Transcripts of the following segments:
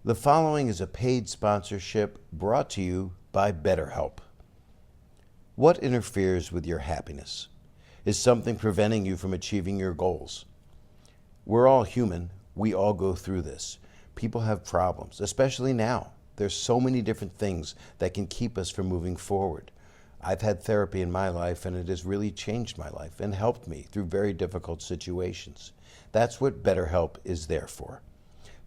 The following is a paid sponsorship brought to you by BetterHelp. What interferes with your happiness? Is something preventing you from achieving your goals? We're all human. We all go through this. People have problems, especially now. There's so many different things that can keep us from moving forward. I've had therapy in my life, and it has really changed my life and helped me through very difficult situations. That's what BetterHelp is there for.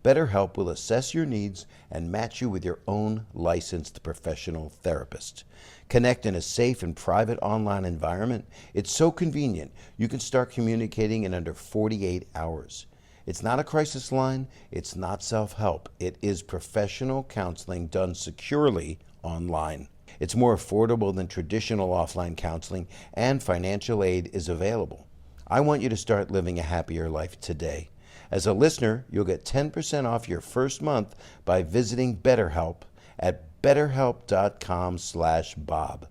BetterHelp will assess your needs and match you with your own licensed professional therapist. Connect in a safe and private online environment. It's so convenient, you can start communicating in under 48 hours. It's not a crisis line, it's not self-help. It is professional counseling done securely online. It's more affordable than traditional offline counseling, and financial aid is available. I want you to start living a happier life today. As a listener, you'll get 10% off your first month by visiting BetterHelp at betterhelp.com/Bob.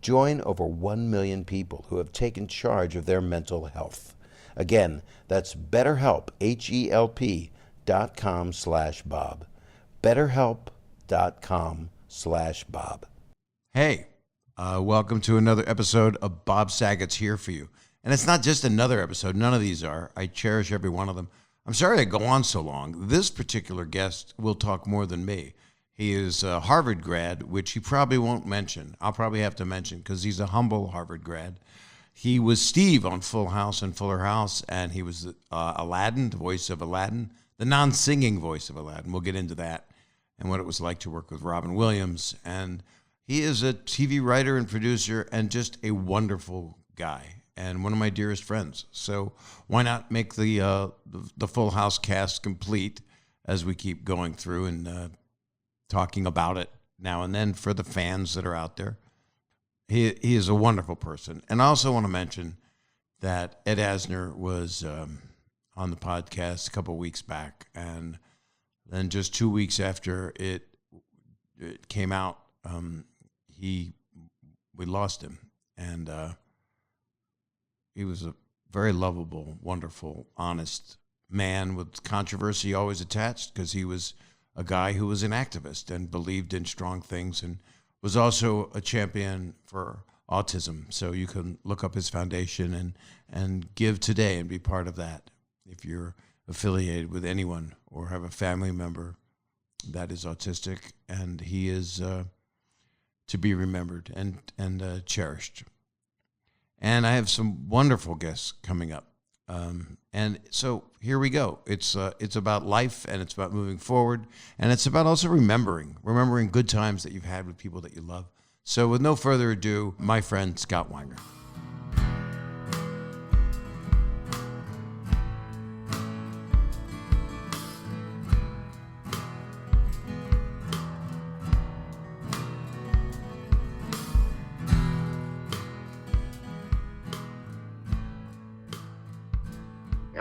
Join over 1 million people who have taken charge of their mental health. Again, that's BetterHelp, HELP.com/Bob. BetterHelp.com/Bob. Hey, welcome to another episode of Bob Saget's Here For You. And it's not just another episode. None of these are. I cherish every one of them. I'm sorry I go on so long. This particular guest will talk more than me. He is a Harvard grad, which he probably won't mention. I'll probably have to mention because he's a humble Harvard grad. He was Steve on Full House and Fuller House, and he was Aladdin, the voice of Aladdin, the non-singing voice of Aladdin. We'll get into that and what it was like to work with Robin Williams. And he is a TV writer and producer and just a wonderful guy and one of my dearest friends. So why not make the Full House cast complete as we keep going through and talking about it now and then for the fans that are out there. He is a wonderful person. And I also want to mention that Ed Asner was on the podcast a couple of weeks back, and then just 2 weeks after it came out, we lost him. And he was a very lovable, wonderful, honest man with controversy always attached because he was a guy who was an activist and believed in strong things and was also a champion for autism. So you can look up his foundation and give today and be part of that if you're affiliated with anyone or have a family member that is autistic. And he is to be remembered and cherished. And I have some wonderful guests coming up. And so here we go. It's about life, and it's about moving forward, and it's about also remembering good times that you've had with people that you love. So with no further ado, my friend Scott Weinger.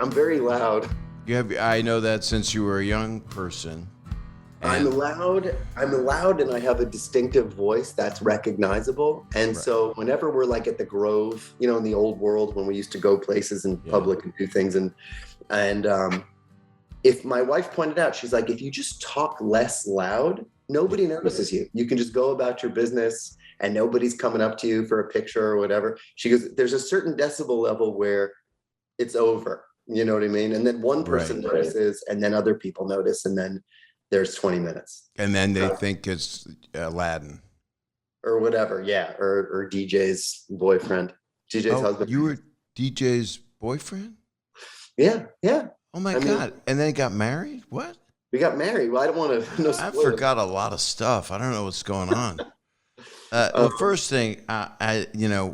I'm very loud. I know that since you were a young person. I'm loud, and I have a distinctive voice that's recognizable. And Right. So whenever we're like at the Grove, in the old world when we used to go places in public and do things, and if my wife pointed out, she's like, if you just talk less loud, nobody notices you. You can just go about your business and nobody's coming up to you for a picture or whatever. She goes, there's a certain decibel level where it's over. You know what I mean? And then one person notices, and then other people notice, and then there's 20 minutes. And then they think it's Aladdin. Or whatever, yeah. Or DJ's boyfriend. DJ's husband. You were DJ's boyfriend? Yeah. Oh my God. And then got married? What? We got married. Well, I don't want to I forgot a lot of stuff. I don't know what's going on. The first thing,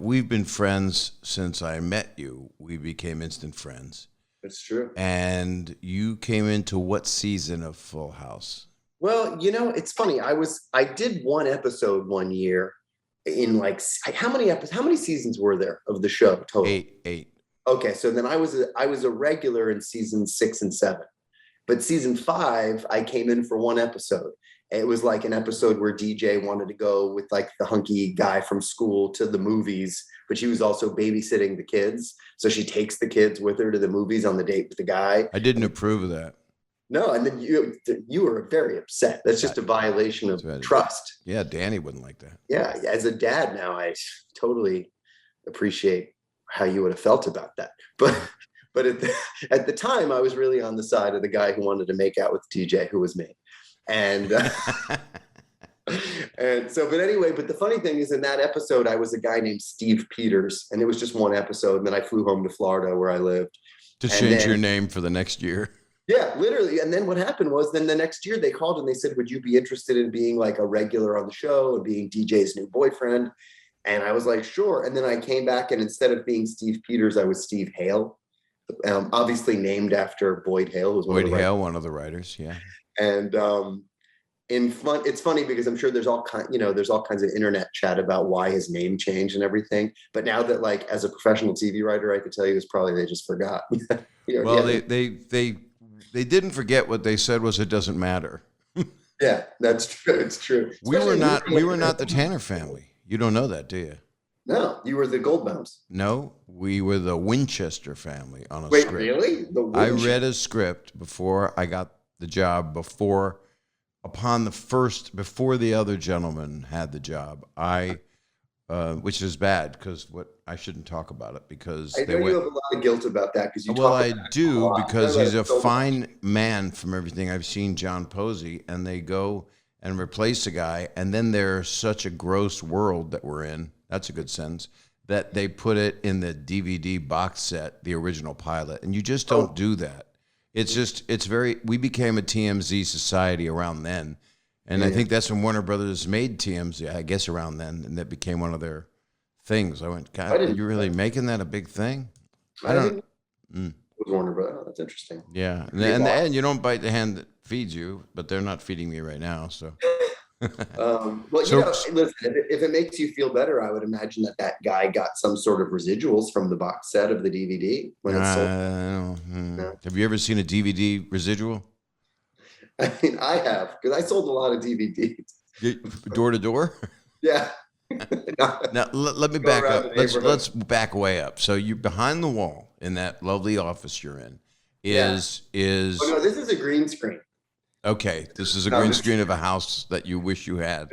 we've been friends since I met you. We became instant friends. It's true. And you came into what season of Full House? Well, it's funny. I did one episode one year in how many seasons were there of the show total? Eight. Okay. So then I was a regular in season 6 and 7, but season 5, I came in for one episode. It was like an episode where DJ wanted to go with like the hunky guy from school to the movies, but she was also babysitting the kids. So she takes the kids with her to the movies on the date with the guy. I didn't approve of that. No, and then you were very upset. That's just a violation of right. trust. Yeah, Danny wouldn't like that. Yeah, as a dad now, I totally appreciate how you would have felt about that. But at the time, I was really on the side of the guy who wanted to make out with TJ, who was me. And and so, but anyway, but the funny thing is, in that episode, I was a guy named Steve Peters, and it was just one episode. And then I flew home to Florida, where I lived, to change your name for the next year. Yeah, literally. And then what happened was, then the next year they called and they said, would you be interested in being like a regular on the show and being DJ's new boyfriend? And I was like, sure. And then I came back, and instead of being Steve Peters, I was Steve Hale, obviously named after Boyd Hale, who was Boyd Hale, one of the writers. Yeah. And it's funny because I'm sure there's all kinds of internet chat about why his name changed and everything. But now that, like, as a professional TV writer, I could tell you it's probably they just forgot. Well, they didn't forget. What they said was, it doesn't matter. Yeah, that's true. It's true. We were not the Tanner family. You don't know that, do you? No, you were the Goldbaums. No, we were the Winchester family on a Wait, script. Really? I read a script before I got the job, before the other gentleman had the job. Which is bad, because I shouldn't talk about it, because I know you have a lot of guilt about that, because I do, because he's a fine man from everything I've seen, John Posey, and they go and replace a guy, and then there's such a gross world that we're in. That's a good sentence. That they put it in the DVD box set, the original pilot, and you just don't do that. We became a TMZ society around then. And I think that's when Warner Brothers made TMZ, I guess around then, and that became one of their things. I went, God, are you really making that a big thing? I don't. It was Warner Brothers. Oh, that's interesting. Yeah, and you don't bite the hand that feeds you, but they're not feeding me right now, so. Listen, if it makes you feel better, I would imagine that guy got some sort of residuals from the box set of the DVD when it's sold. No. Have you ever seen a DVD residual? I mean, I have, because I sold a lot of DVDs. Door to door? Yeah. Now, let me back up. Let's back way up. So you're behind the wall in that lovely office you're in. Is Oh, no, this is a green screen. Okay, this is a green screen of a house that you wish you had.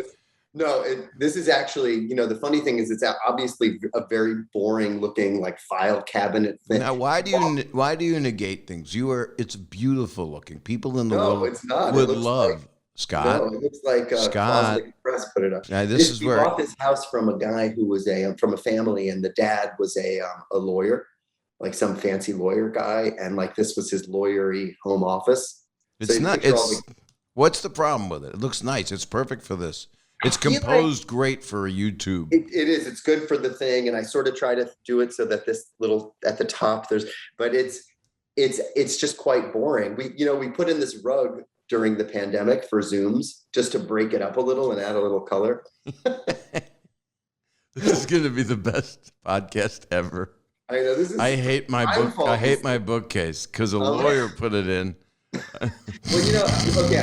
No, this is actually, the funny thing is, it's obviously a very boring looking, like, file cabinet thing. Now, why do you negate things? It's beautiful looking. People in the world it's not. would love Scott. No, it looks like Scott Express put it up. Yeah, We bought this house from a guy who was from a family, and the dad was a lawyer, like some fancy lawyer guy, and like this was his lawyery home office. It's not. What's the problem with it? It looks nice. It's perfect for this. It's composed great for a YouTube. It is. It's good for the thing, and I sort of try to do it so that this little at the top but it's just quite boring. We put in this rug during the pandemic for Zooms just to break it up a little and add a little color. This is going to be the best podcast ever. I know this is. I hate my book. I hate my bookcase because a lawyer put it in. Well, okay,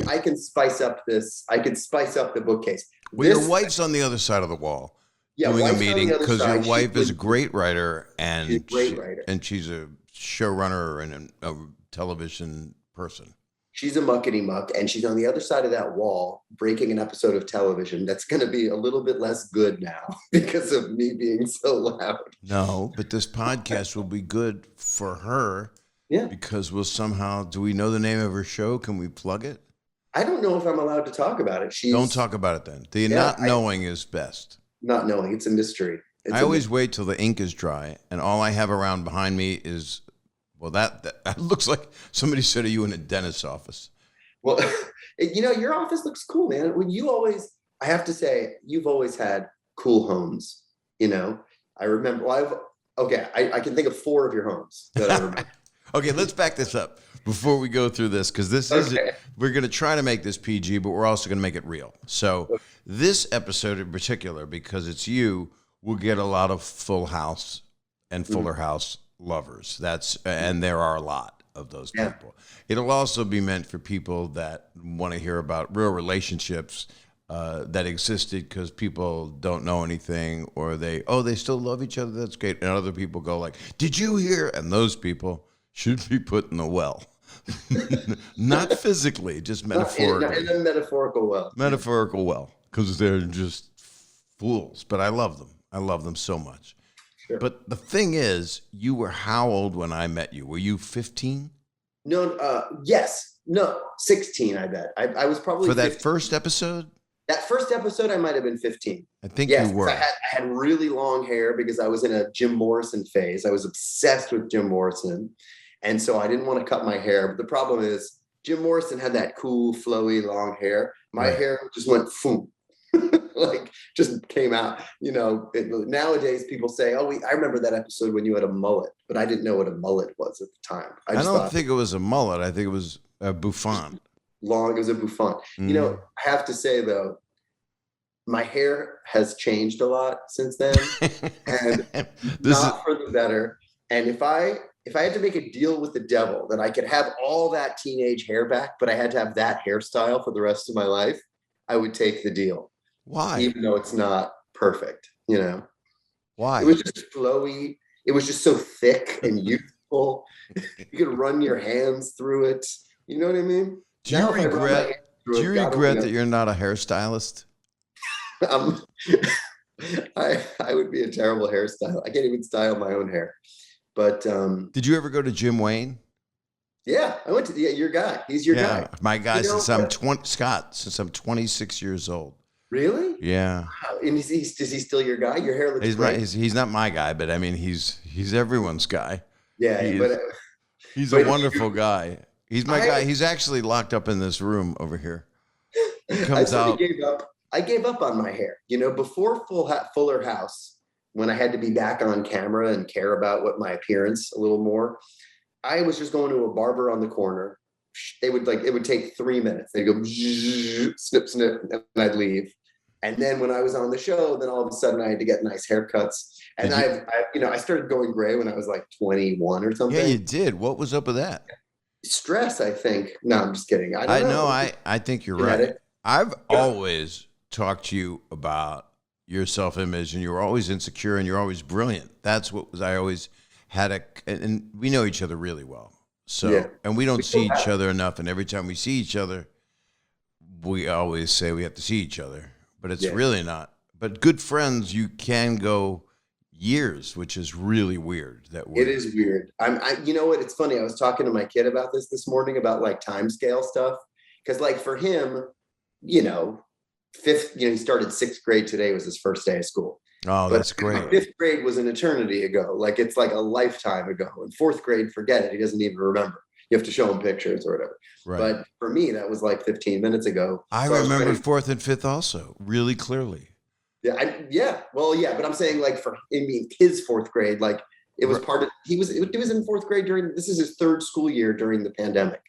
I can spice up this. I can spice up the bookcase. Well, your wife's on the other side of the wall doing a meeting, because your wife is a great writer, and she's a showrunner and a television person. She's a muckety muck, and she's on the other side of that wall breaking an episode of television that's going to be a little bit less good now because of me being so loud. No, but this podcast will be good for her. Yeah. Because do we know the name of her show? Can we plug it? I don't know if I'm allowed to talk about it. Don't talk about it then. Knowing is best. Not knowing. It's a mystery. I always wait till the ink is dry, and all I have around behind me is, that looks like somebody said of you in a dentist's office. Well, your office looks cool, man. I have to say, you've always had cool homes. I remember, I can think of 4 of your homes that I remember. Okay, let's back this up before we go through this, because we're going to try to make this PG, but we're also going to make it real. So this episode in particular, because it's you, will get a lot of Full House and Fuller House lovers. And there are a lot of those people. It'll also be meant for people that want to hear about real relationships that existed because people don't know anything, or they still love each other. That's great. And other people go like, did you hear? And those people should be put in the well. Not physically, just metaphorically. In a metaphorical well. Metaphorical well, because they're just fools. But I love them. I love them so much. Sure. But the thing is, you were how old when I met you? Were you 15? No, yes. No, 16, I bet. I was probably For that 15. first episode? That first episode, I might have been 15. I think yes, you were. I had really long hair because I was in a Jim Morrison phase. I was obsessed with Jim Morrison. And so I didn't want to cut my hair. But the problem is Jim Morrison had that cool, flowy, long hair. My hair just went boom. Like just came out, nowadays people say, I remember that episode when you had a mullet, but I didn't know what a mullet was at the time. I don't think it was a mullet. I think it was a bouffant. It was a bouffant. I have to say though, my hair has changed a lot since then and for the better. And if I had to make a deal with the devil that I could have all that teenage hair back, but I had to have that hairstyle for the rest of my life, I would take the deal. Why? Even though it's not perfect, Why? It was just flowy. It was just so thick and youthful. You could run your hands through it. You know what I mean? Do you regret that you're not a hairstylist? I would be a terrible hairstyle. I can't even style my own hair. But did you ever go to Jim Wayne? Yeah, I went to your guy. He's your guy. My guy since I'm 26 years old. Really? Yeah. Wow. And is he still your guy? Your hair looks great. He's not my guy, but I mean he's everyone's guy. Yeah, he's a wonderful guy. He's my guy. He's actually locked up in this room over here. He comes out. I gave up on my hair. Before Fuller House, when I had to be back on camera and care about what my appearance a little more, I was just going to a barber on the corner. It would take 3 minutes. They'd go snip, snip, and I'd leave. And then when I was on the show, then all of a sudden I had to get nice haircuts. And I started going gray when I was like 21 or something. Yeah, you did. What was up with that? Stress, I think. No, I'm just kidding. I don't know. I think you're right. I've always talked to you about your self-image, and you were always insecure, and you're always brilliant. That's what was. I always had and we know each other really well. So, and we don't see each other enough. And every time we see each other, we always say we have to see each other, but it's really not. But good friends, you can go years, which is really weird. It is weird. You know what? It's funny. I was talking to my kid about this morning about like time scale stuff. Cause like for him, he started 6th grade. Today was his first day of school. Oh, that's great. 5th grade was an eternity ago. Like it's like a lifetime ago. And 4th grade, forget it. He doesn't even remember. You have to show him pictures or whatever. Right. But for me, that was like 15 minutes ago. I remember 4th and 5th also really clearly. Yeah. But I'm saying like his 4th grade, like it was part of, he was in 4th grade this is his 3rd school year during the pandemic,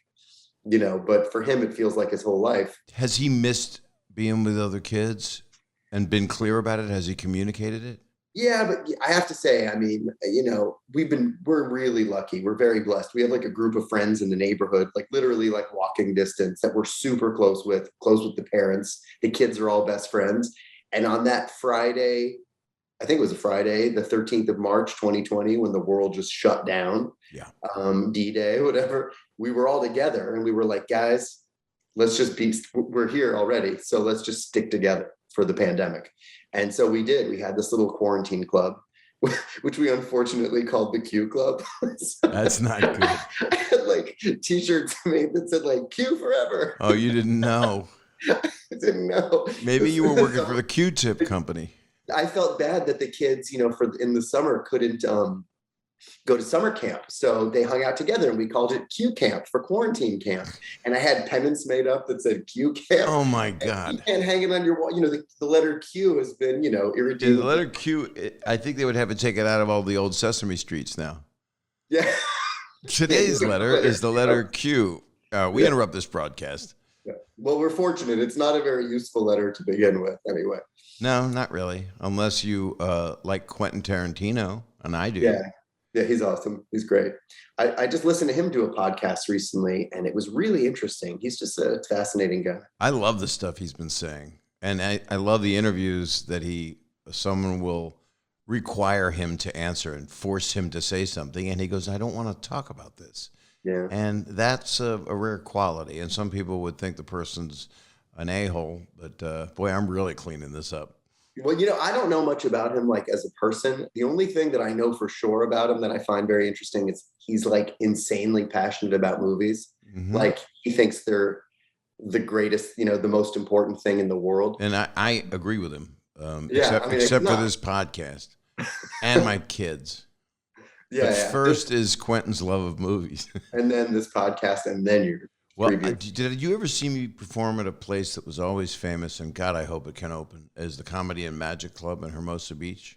but for him, it feels like his whole life. Has he missed being with other kids and been clear about it? Has he communicated it? Yeah, but I have to say, I mean, we're really lucky. We're very blessed. We have like a group of friends in the neighborhood, like literally like walking distance that we're super close with the parents. The kids are all best friends. And on that Friday, I think it was a Friday, the 13th of March, 2020, when the world just shut down, D-Day, whatever, we were all together and we were like, guys, we're here already. So let's just stick together for the pandemic. And so we did. We had this little quarantine club, which we unfortunately called the Q Club. That's not good. I had like t-shirts made that said like Q forever. Oh, you didn't know. I didn't know. Maybe you were working for the Q-tip company. I felt bad that the kids, in the summer couldn't go to summer camp. So they hung out together and we called it Q Camp for quarantine camp. And I had pennants made up that said Q Camp. Oh my God. You can't hang it on your wall. The letter Q has been, irredeemable. Yeah, the letter Q, I think they would have it taken out of all the old Sesame Streets now. Yeah. Today's letter is the letter Q. We interrupt this broadcast. Yeah. Well, we're fortunate. It's not a very useful letter to begin with anyway. No, not really. Unless you like Quentin Tarantino, and I do. Yeah, he's awesome. He's great. I just listened to him do a podcast recently, and it was really interesting. He's just a fascinating guy. I love the stuff he's been saying. And I love the interviews that someone will require him to answer and force him to say something. And he goes, I don't want to talk about this. Yeah. And that's a rare quality. And some people would think the person's an a-hole, but boy, I'm really cleaning this up. Well, I don't know much about him like as a person. The only thing that I know for sure about him that I find very interesting is he's like insanely passionate about movies. Mm-hmm. Like he thinks they're the greatest, the most important thing in the world. And I agree with him, Yeah, except for this podcast and my kids. Yeah. But first is Quentin's love of movies. And then this podcast, and then your Well, preview. did you ever see me perform at a place that was always famous, and God, I hope it can open, as the Comedy and Magic Club in Hermosa Beach?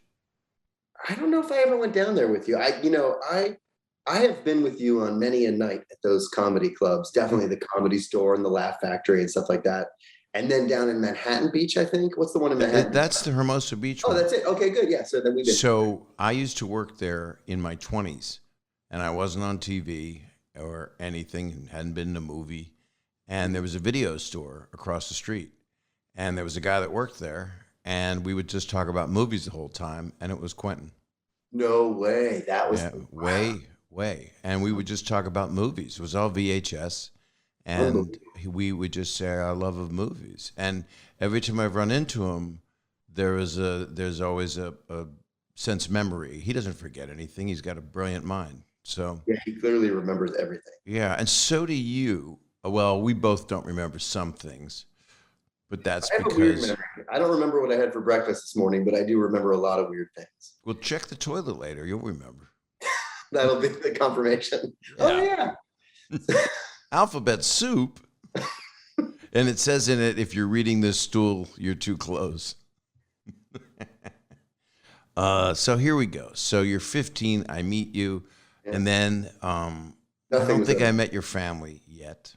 I don't know if I ever went down there with you. I have been with you on many a night at those comedy clubs, definitely the Comedy Store and the Laugh Factory and stuff like that. And then down in Manhattan Beach, I think. What's the one in Manhattan? That's the Hermosa Beach Oh, one. that's it. Okay, good. Yeah. So then we've been. So I used to work there in my 20s, and I wasn't on TV or anything, hadn't been in a movie. And there was a video store across the street. And there was a guy that worked there, and we would just talk about movies the whole time, and it was Quentin. No way. That was way. And we would just talk about movies. It was all VHS. And we would just say our love of movies. And every time I've run into him, there's always a sense memory. He doesn't forget anything. He's got a brilliant mind. So yeah, he clearly remembers everything. yeah, and so do you. Well, we both don't remember some things, but that's I have a weird because memory. I don't remember what I had for breakfast this morning, but I do remember a lot of weird things. we'll check the toilet later. You'll remember. That'll be the confirmation. Yeah. Oh yeah. Alphabet soup. And it says in it, if you're reading this stool, you're too close. So here we go. So you're 15. I meet you. Yeah. And then I don't think I met your family yet.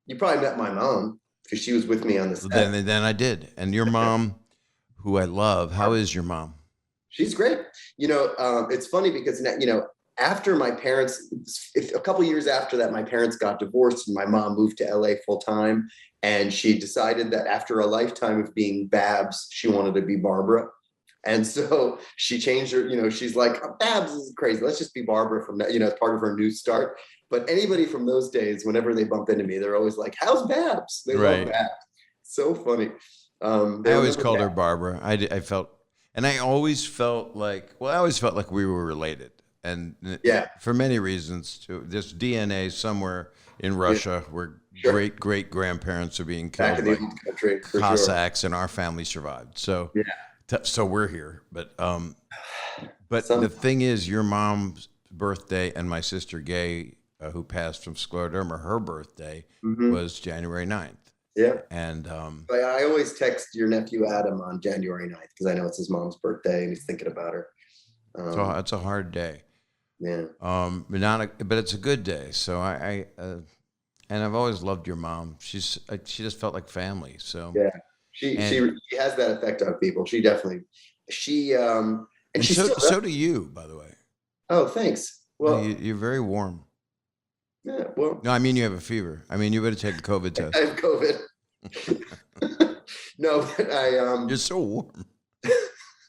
You probably met my mom because she was with me on the set. Then I did. And your mom, who I love, how is your mom? She's great. It's funny because, after my parents, a couple years after that, my parents got divorced and my mom moved to LA full time. And she decided that after a lifetime of being Babs, she wanted to be Barbara. And so she changed her, she's like, Babs is crazy. Let's just be Barbara from that, as part of her new start. But anybody from those days, whenever they bump into me, they're always like, how's Babs? They love Babs. So funny. I always called her Barbara. I felt, and I always felt like we were related. And yeah, for many reasons too. There's DNA somewhere in Russia where great grandparents are being killed back in the old country, for Cossacks, and our family survived. So so we're here. But the thing is, your mom's birthday and my sister Gay, who passed from scleroderma, her birthday was January 9th. Yeah. And I always text your nephew Adam on January 9th because I know it's his mom's birthday and he's thinking about her. So it's a hard day. Yeah. But it's a good day. So and I've always loved your mom. She just felt like family. So yeah, she has that effect on people. She definitely and so do you, by the way. Oh, thanks. Well, you're very warm. Yeah. Well, no, I mean you have a fever. I mean you better take a COVID test. I have COVID. No, but You're so warm.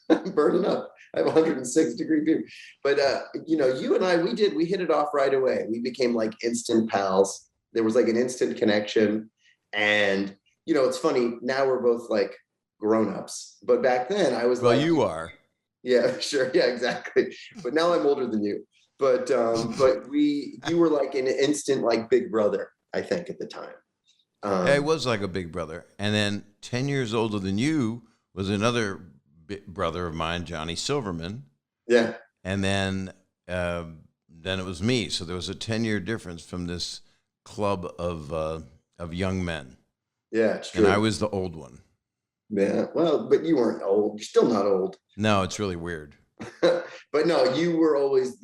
I'm burning up. I have 106-degree fever. But you and I, we hit it off right away. We became like instant pals. There was like an instant connection. And it's funny, now we're both like grown-ups. But back then I was like, you are. Yeah, sure. Yeah, exactly. But now I'm older than you. But you were like an instant like big brother, I think, at the time. I was like a big brother. And then 10 years older than you was another brother of mine, Johnny Silverman. Yeah. And then it was me. So there was a 10-year difference from this club of young men. Yeah, it's true. And I was the old one. Yeah. Well, but you weren't old. You're still not old. No, it's really weird. But no, you were always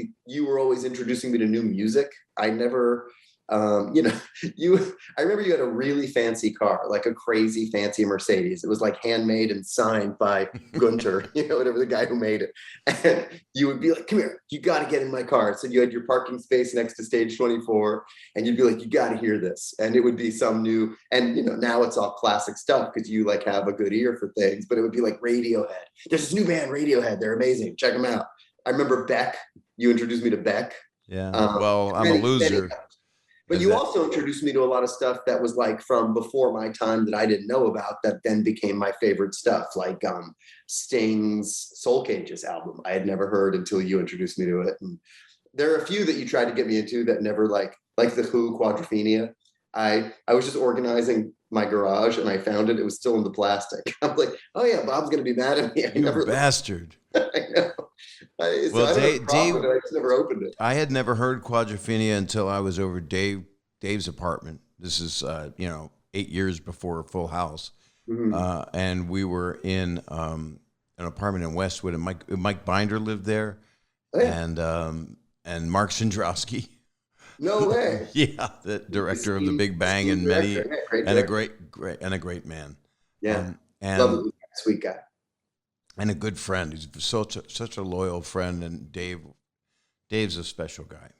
introducing me to new music. I never I remember you had a really fancy car, like a crazy fancy Mercedes. It was like handmade and signed by Gunter, whatever the guy who made it. And you would be like, come here, you got to get in my car. So you had your parking space next to stage 24 and you'd be like, you got to hear this. And it would be some new, and now it's all classic stuff because you like have a good ear for things, but it would be like Radiohead. There's this new band, Radiohead. They're amazing. Check them out. I remember Beck. You introduced me to Beck. Yeah. Well, I'm a loser. But you also introduced me to a lot of stuff that was like from before my time that I didn't know about that then became my favorite stuff, like Sting's Soul Cages album. I had never heard until you introduced me to it. And there are a few that you tried to get me into that never like the Who Quadrophenia. I was just organizing my garage and I found it. It was still in the plastic. I'm like, oh yeah, Bob's gonna be mad at me. You bastard. I know. Well, Dave, I just never opened it. I had never heard Quadrophenia until I was over Dave's apartment. This is 8 years before Full House, and we were in an apartment in Westwood, and Mike Binder lived there, Oh, yeah. and Mark Sandrowski. No way. Yeah, the director of The Big Bang and a great man. Yeah, and lovely, sweet guy. And a good friend. He's such a loyal friend. And Dave's a special guy.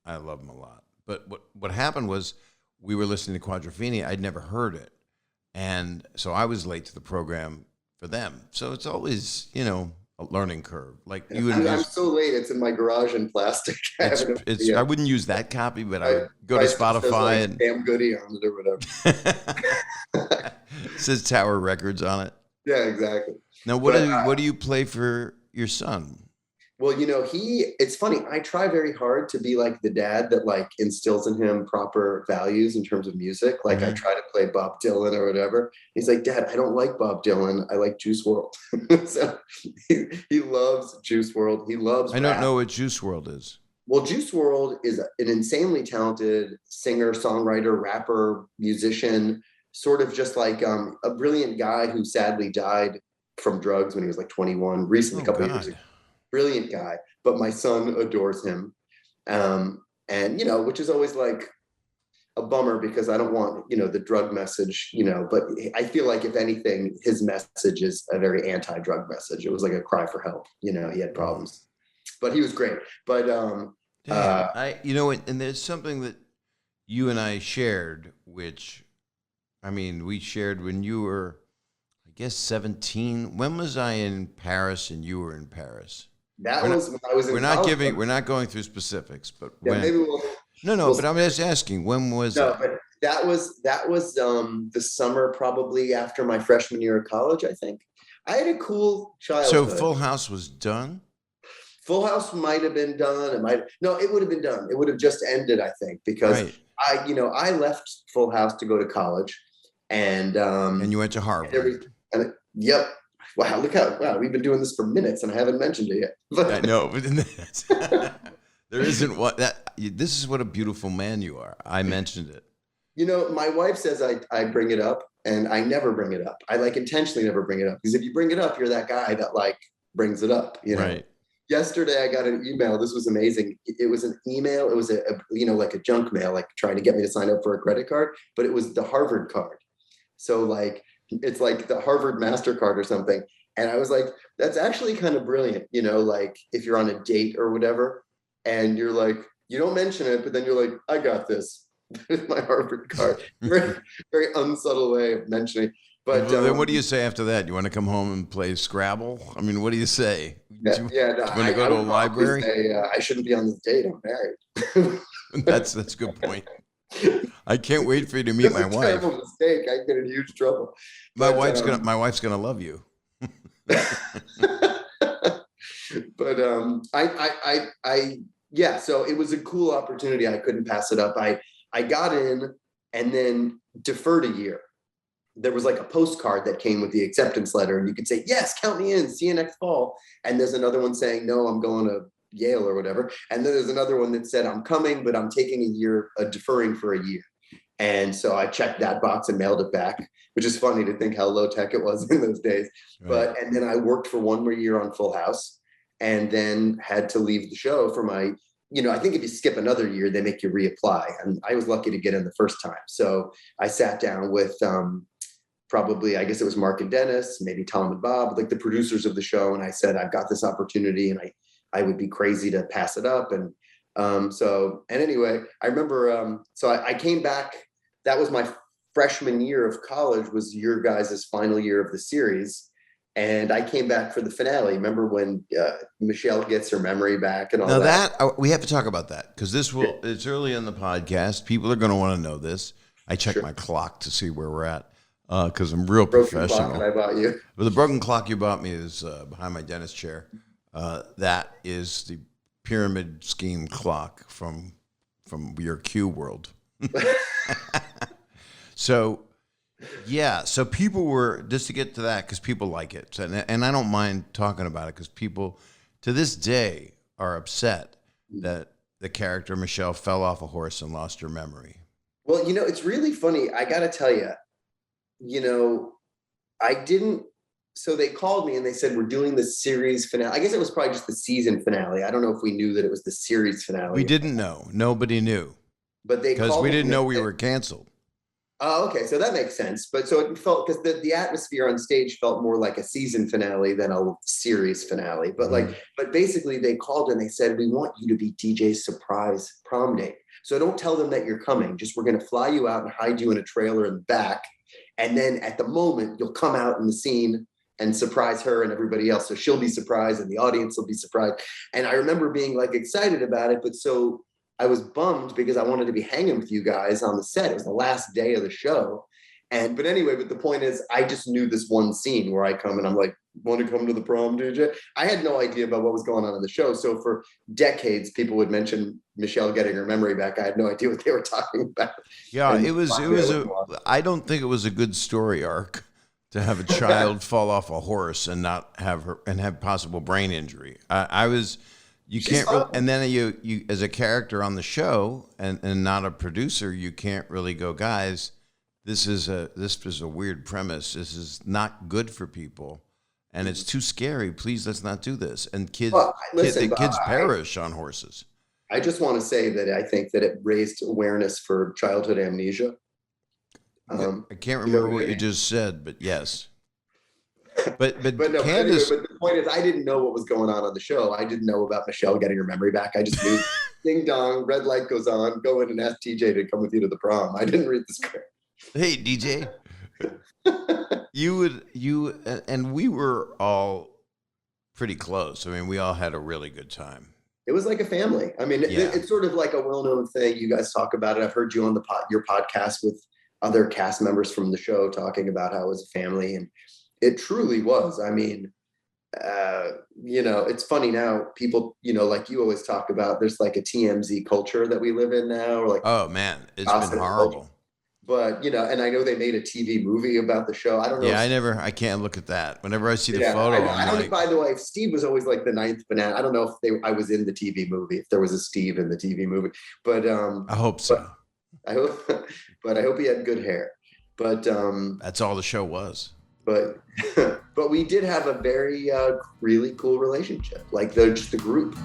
I love him a lot. But what happened was we were listening to Quadrophenia. I'd never heard it. And so I was late to the program for them. So it's always, a learning curve. Like you and I'm so late. It's in my garage in plastic. I wouldn't use that copy, but I would go to Spotify and Damn Goody on it or whatever. It says Tower Records on it. Yeah, exactly. Now, what do you play for your son? Well, it's funny. I try very hard to be like the dad that like instills in him proper values in terms of music. Like I try to play Bob Dylan or whatever. He's like, Dad, I don't like Bob Dylan. I like Juice WRLD. So he loves Juice WRLD. He loves I don't know what Juice WRLD is. Well, Juice WRLD is an insanely talented singer, songwriter, rapper, musician, sort of just like a brilliant guy who sadly died from drugs when he was like 21, recently, a couple of years ago. Brilliant guy, but my son adores him. And, which is always like a bummer because I don't want, the drug message, but I feel like if anything, his message is a very anti-drug message. It was like a cry for help. He had problems, but he was great. But, and there's something that you and I shared, which, we shared when you were, I guess, 17. When was I in Paris and you were in Paris? That was when I was in college. We're not going through specifics, but yeah, maybe but I'm just asking, when was no, but that was the summer probably after my freshman year of college, I think. I had a cool childhood. So Full House was done? Full House might have been done. It would have been done. It would have just ended, I think, because I left Full House to go to college. And you went to Harvard. Yep. Wow, we've been doing this for minutes and I haven't mentioned it yet. But I know, but there isn't this is what a beautiful man you are. I mentioned it. My wife says I bring it up and I never bring it up. I intentionally never bring it up because if you bring it up, you're that guy that brings it up, Right. Yesterday I got an email. This was amazing. It was an email. It was a like a junk mail, like trying to get me to sign up for a credit card, but it was the Harvard card. So it's like the Harvard MasterCard or something. And I was like, that's actually kind of brilliant. If you're on a date or whatever, and you're like, you don't mention it, but then you're like, I got this with my Harvard card. Very, very unsubtle way of mentioning. But then what do you say after that? You want to come home and play Scrabble? What do you say? No, want to go to a library? Say, I shouldn't be on this date. I'm married. That's a good point. I can't wait for you to meet my wife. Terrible mistake. I get in huge trouble. My wife's gonna love you. But so it was a cool opportunity. I couldn't pass it up. I got in and then deferred a year. There was like a postcard that came with the acceptance letter, and you could say, yes, count me in, see you next fall. And there's another one saying, no, I'm going to Yale or whatever. And then there's another one that said, I'm coming, but I'm taking a year, deferring for a year. And so I checked that box and mailed it back, which is funny to think how low tech it was in those days. Right. And then I worked for one more year on Full House and then had to leave the show for my, I think if you skip another year, they make you reapply. And I was lucky to get in the first time. So I sat down with probably, I guess it was Mark and Dennis, maybe Tom and Bob, like the producers of the show. And I said, I've got this opportunity and I would be crazy to pass it up. And anyway, I remember, so I came back. That was my freshman year of college, was your guys' final year of the series. And I came back for the finale. Remember when Michelle gets her memory back and all Now that? we have to talk about that because it's early in the podcast. People are going to want to know this. I checked my clock to see where we're at because I'm real Broken professional. clock that I bought you. But the broken clock you bought me is behind my dentist chair. That is the pyramid scheme clock from your Q world. So people were, just to get to that, because people like it. And I don't mind talking about it because people to this day are upset that the character Michelle fell off a horse and lost her memory. Well, it's really funny. I got to tell you, I didn't. So they called me and they said, we're doing the series finale. I guess it was probably just the season finale. I don't know if we knew that it was the series finale. We didn't know. Nobody knew. But they because called we me didn't and know they we said- were canceled. Oh, okay. So that makes sense. But so it felt, because the atmosphere on stage felt more like a season finale than a series finale. But but basically they called and they said, we want you to be DJ's surprise prom date. So don't tell them that you're coming. Just, we're going to fly you out and hide you in a trailer in the back. And then at the moment you'll come out in the scene and surprise her and everybody else. So she'll be surprised and the audience will be surprised. And I remember being like excited about it, but so I was bummed because I wanted to be hanging with you guys on the set. It was the last day of the show. But anyway, but the point is, I just knew this one scene where I come and I'm like, want to come to the prom, DJ? I had no idea about what was going on in the show. So for decades, people would mention Michelle getting her memory back. I had no idea what they were talking about. Yeah, And I don't think it was a good story arc to have a child fall off a horse and not have possible brain injury. You can't really, and then you as a character on the show and not a producer, you can't really go, guys, this is a weird premise. This is not good for people, and it's too scary. Please, let's not do this. And kids perish on horses. I just want to say that I think that it raised awareness for childhood amnesia. I can't remember what you just said, but yes. But no, Candace, but the point is, I didn't know what was going on the show. I didn't know about Michelle getting her memory back. I just knew, ding dong, red light goes on, go in and ask TJ to come with you to the prom. I didn't read the script. Hey, DJ, and we were all pretty close. I mean, we all had a really good time. It was like a family. I mean, it's sort of like a well-known thing. You guys talk about it. I've heard you on your podcast with other cast members from the show talking about how it was a family, and it truly was. I mean, it's funny now, people, like you always talk about, there's like a TMZ culture that we live in now. Or like, oh man, it's been horrible. Culture. But, and I know they made a TV movie about the show. I don't know. Yeah, I can't look at that. Whenever I see the photo, I'm like, by the way, Steve was always like the ninth banana. I don't know if I was in the TV movie, if there was a Steve in the TV movie, but I hope so. I hope he had good hair. But that's all the show was. But we did have a very really cool relationship, like just the group.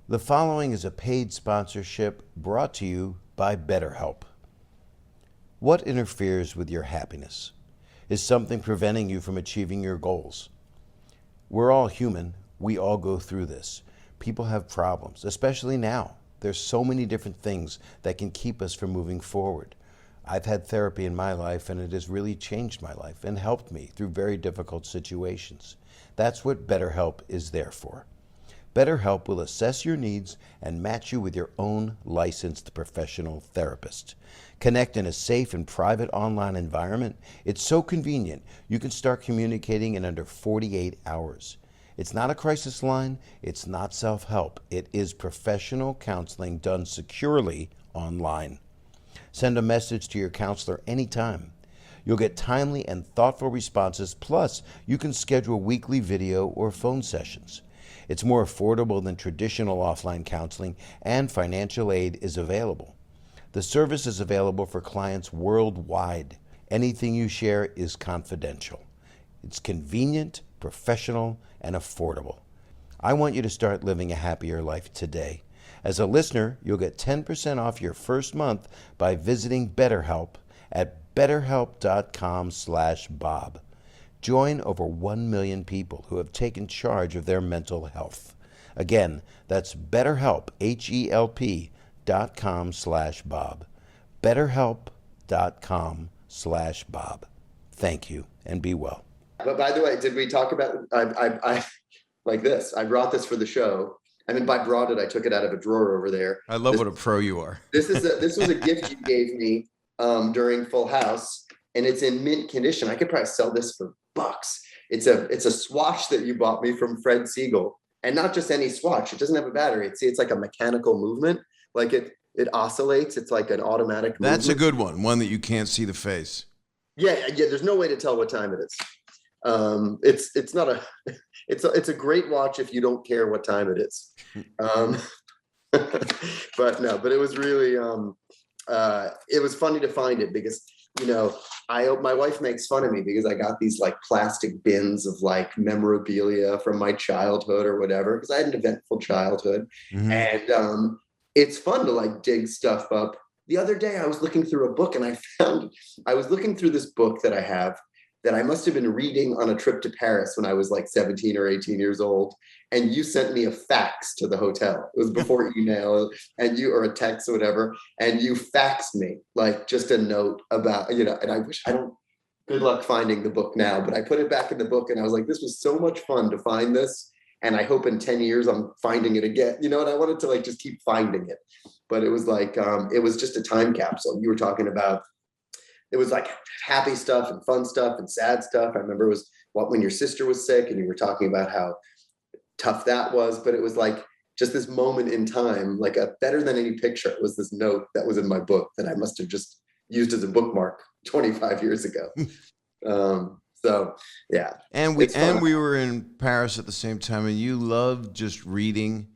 The following is a paid sponsorship brought to you by BetterHelp. What interferes with your happiness? Is something preventing you from achieving your goals? We're all human. We all go through this. People have problems, especially now. There's so many different things that can keep us from moving forward. I've had therapy in my life, and it has really changed my life and helped me through very difficult situations. That's what BetterHelp is there for. BetterHelp will assess your needs and match you with your own licensed professional therapist. Connect in a safe and private online environment. It's so convenient, you can start communicating in under 48 hours. It's not a crisis line, it's not self-help. It is professional counseling done securely online. Send a message to your counselor anytime. You'll get timely and thoughtful responses, plus you can schedule weekly video or phone sessions. It's more affordable than traditional offline counseling, and financial aid is available. The service is available for clients worldwide. Anything you share is confidential. It's convenient, professional, and affordable. I want you to start living a happier life today. As a listener, you'll get 10% off your first month by visiting BetterHelp at betterhelp.com/Bob. Join over 1 million people who have taken charge of their mental health. Again, that's BetterHelp, HELP.com/Bob. BetterHelp.com/Bob. Thank you and be well. But by the way, did we talk about, I like this, I brought this for the show. I mean, by brought it, I took it out of a drawer over there. I love what a pro you are. This was a gift you gave me during Full House, and it's in mint condition. I could probably sell this for bucks. It's a swatch that you bought me from Fred Siegel, and not just any swatch. It doesn't have a battery. It's like a mechanical movement. Like it oscillates. It's like an automatic movement. That's a good one that you can't see the face. Yeah. There's no way to tell what time it is. It's not it's a great watch if you don't care what time it is. But it was really it was funny to find it because, you know, my wife makes fun of me because I got these like plastic bins of like memorabilia from my childhood or whatever, because I had an eventful childhood. Mm-hmm. And it's fun to like dig stuff up. The other day I was looking through a book and I was looking through this book that I have that I must have been reading on a trip to Paris when I was like 17 or 18 years old. And you sent me a fax to the hotel. It was before email or a text or whatever. And you faxed me like just a note about, you know, and good luck finding the book now, but I put it back in the book and I was like, this was so much fun to find this. And I hope in 10 years I'm finding it again, you know, and I wanted to like just keep finding it. But it was like, it was just a time capsule. You were talking about, it was like happy stuff and fun stuff and sad stuff. I remember it was when your sister was sick and you were talking about how tough that was, but it was like just this moment in time, like a better than any picture. It was this note that was in my book that I must have just used as a bookmark 25 years ago. So yeah. And we were in Paris at the same time, and you loved just reading,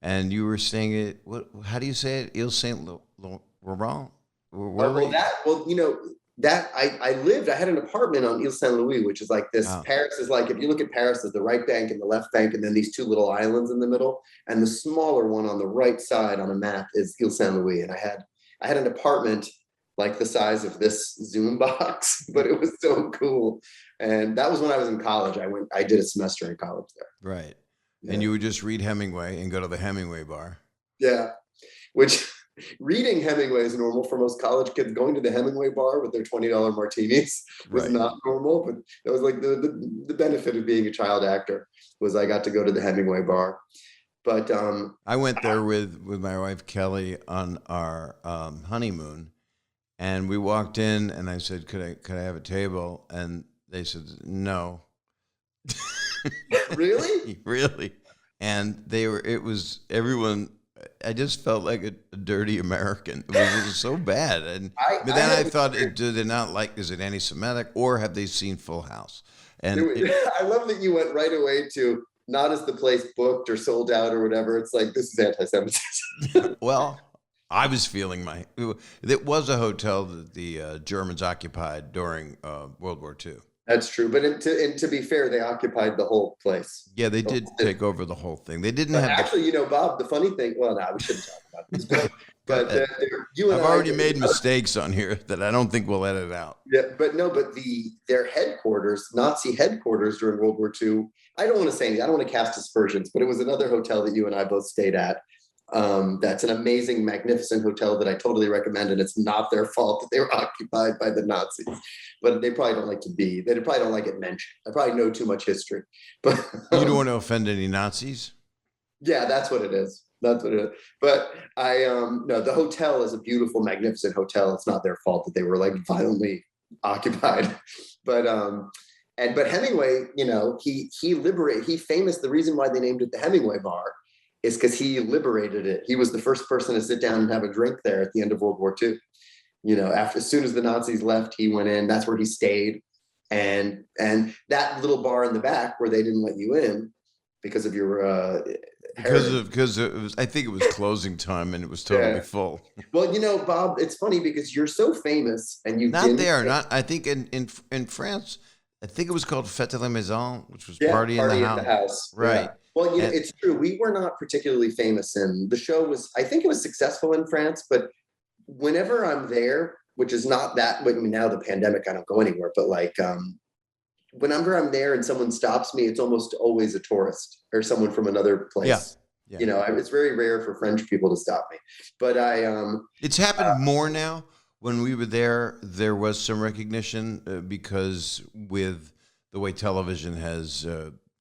and you were saying it. How do you say it? Ile Saint Laurent. I had an apartment on Ile Saint Louis, which is like this. Oh. Paris is like, if you look at Paris, there's the right bank and the left bank, and then these two little islands in the middle. And the smaller one on the right side on a map is Ile Saint Louis. And I had an apartment like the size of this Zoom box, but it was so cool. And that was when I was in college. I did a semester in college there. Right. Yeah. And you would just read Hemingway and go to the Hemingway bar. Yeah. Which reading Hemingway is normal for most college kids. Going to the Hemingway bar with their $20 martinis was not normal, but that was like the benefit of being a child actor was I got to go to the Hemingway bar. But I went there with my wife Kelly on our honeymoon, and we walked in and I said, could I have a table? And they said, no. Really? Really. And everyone, I just felt like a dirty American. It was so bad. And but then I thought, do they not like, is it anti-Semitic, or have they seen Full House? And I love that you went right away to not as the place booked or sold out or whatever. It's like, this is anti-Semitism. Well, I was feeling it was a hotel that the Germans occupied during World War II. That's true. But to be fair, they occupied the whole place. Yeah, they did take over the whole thing. They didn't have... Actually, Bob, the funny thing... Well, no, we shouldn't talk about this. But I've already made mistakes on here that I don't think we'll edit out. Yeah, but their headquarters, Nazi headquarters during World War II, I don't want to say anything. I don't want to cast aspersions, but it was another hotel that you and I both stayed at. That's an amazing, magnificent hotel that I totally recommend, and it's not their fault that they were occupied by the Nazis, but they probably don't like they probably don't like it mentioned. I probably know too much history, but you don't want to offend any Nazis. Yeah, that's what it is. But no, the hotel is a beautiful, magnificent hotel. It's not their fault that they were like violently occupied, but Hemingway, he famous. The reason why they named it the Hemingway bar is because he liberated it. He was the first person to sit down and have a drink there at the end of World War II. As soon as the Nazis left, he went in. That's where he stayed. And that little bar in the back where they didn't let you in because of your because it was, I think it was closing time and it was totally full. Well, Bob, it's funny because you're so famous and you've not there. Not I think in France, I think it was called Fête de la Maison, which was party in the house. Right. Yeah. Well, it's true. We were not particularly famous, and the show was, I think it was successful in France, but whenever I'm there, which is not that, now the pandemic, I don't go anywhere, but whenever I'm there and someone stops me, it's almost always a tourist or someone from another place. Yeah. It's very rare for French people to stop me, but it's happened more now When we were there was some recognition because with the way television has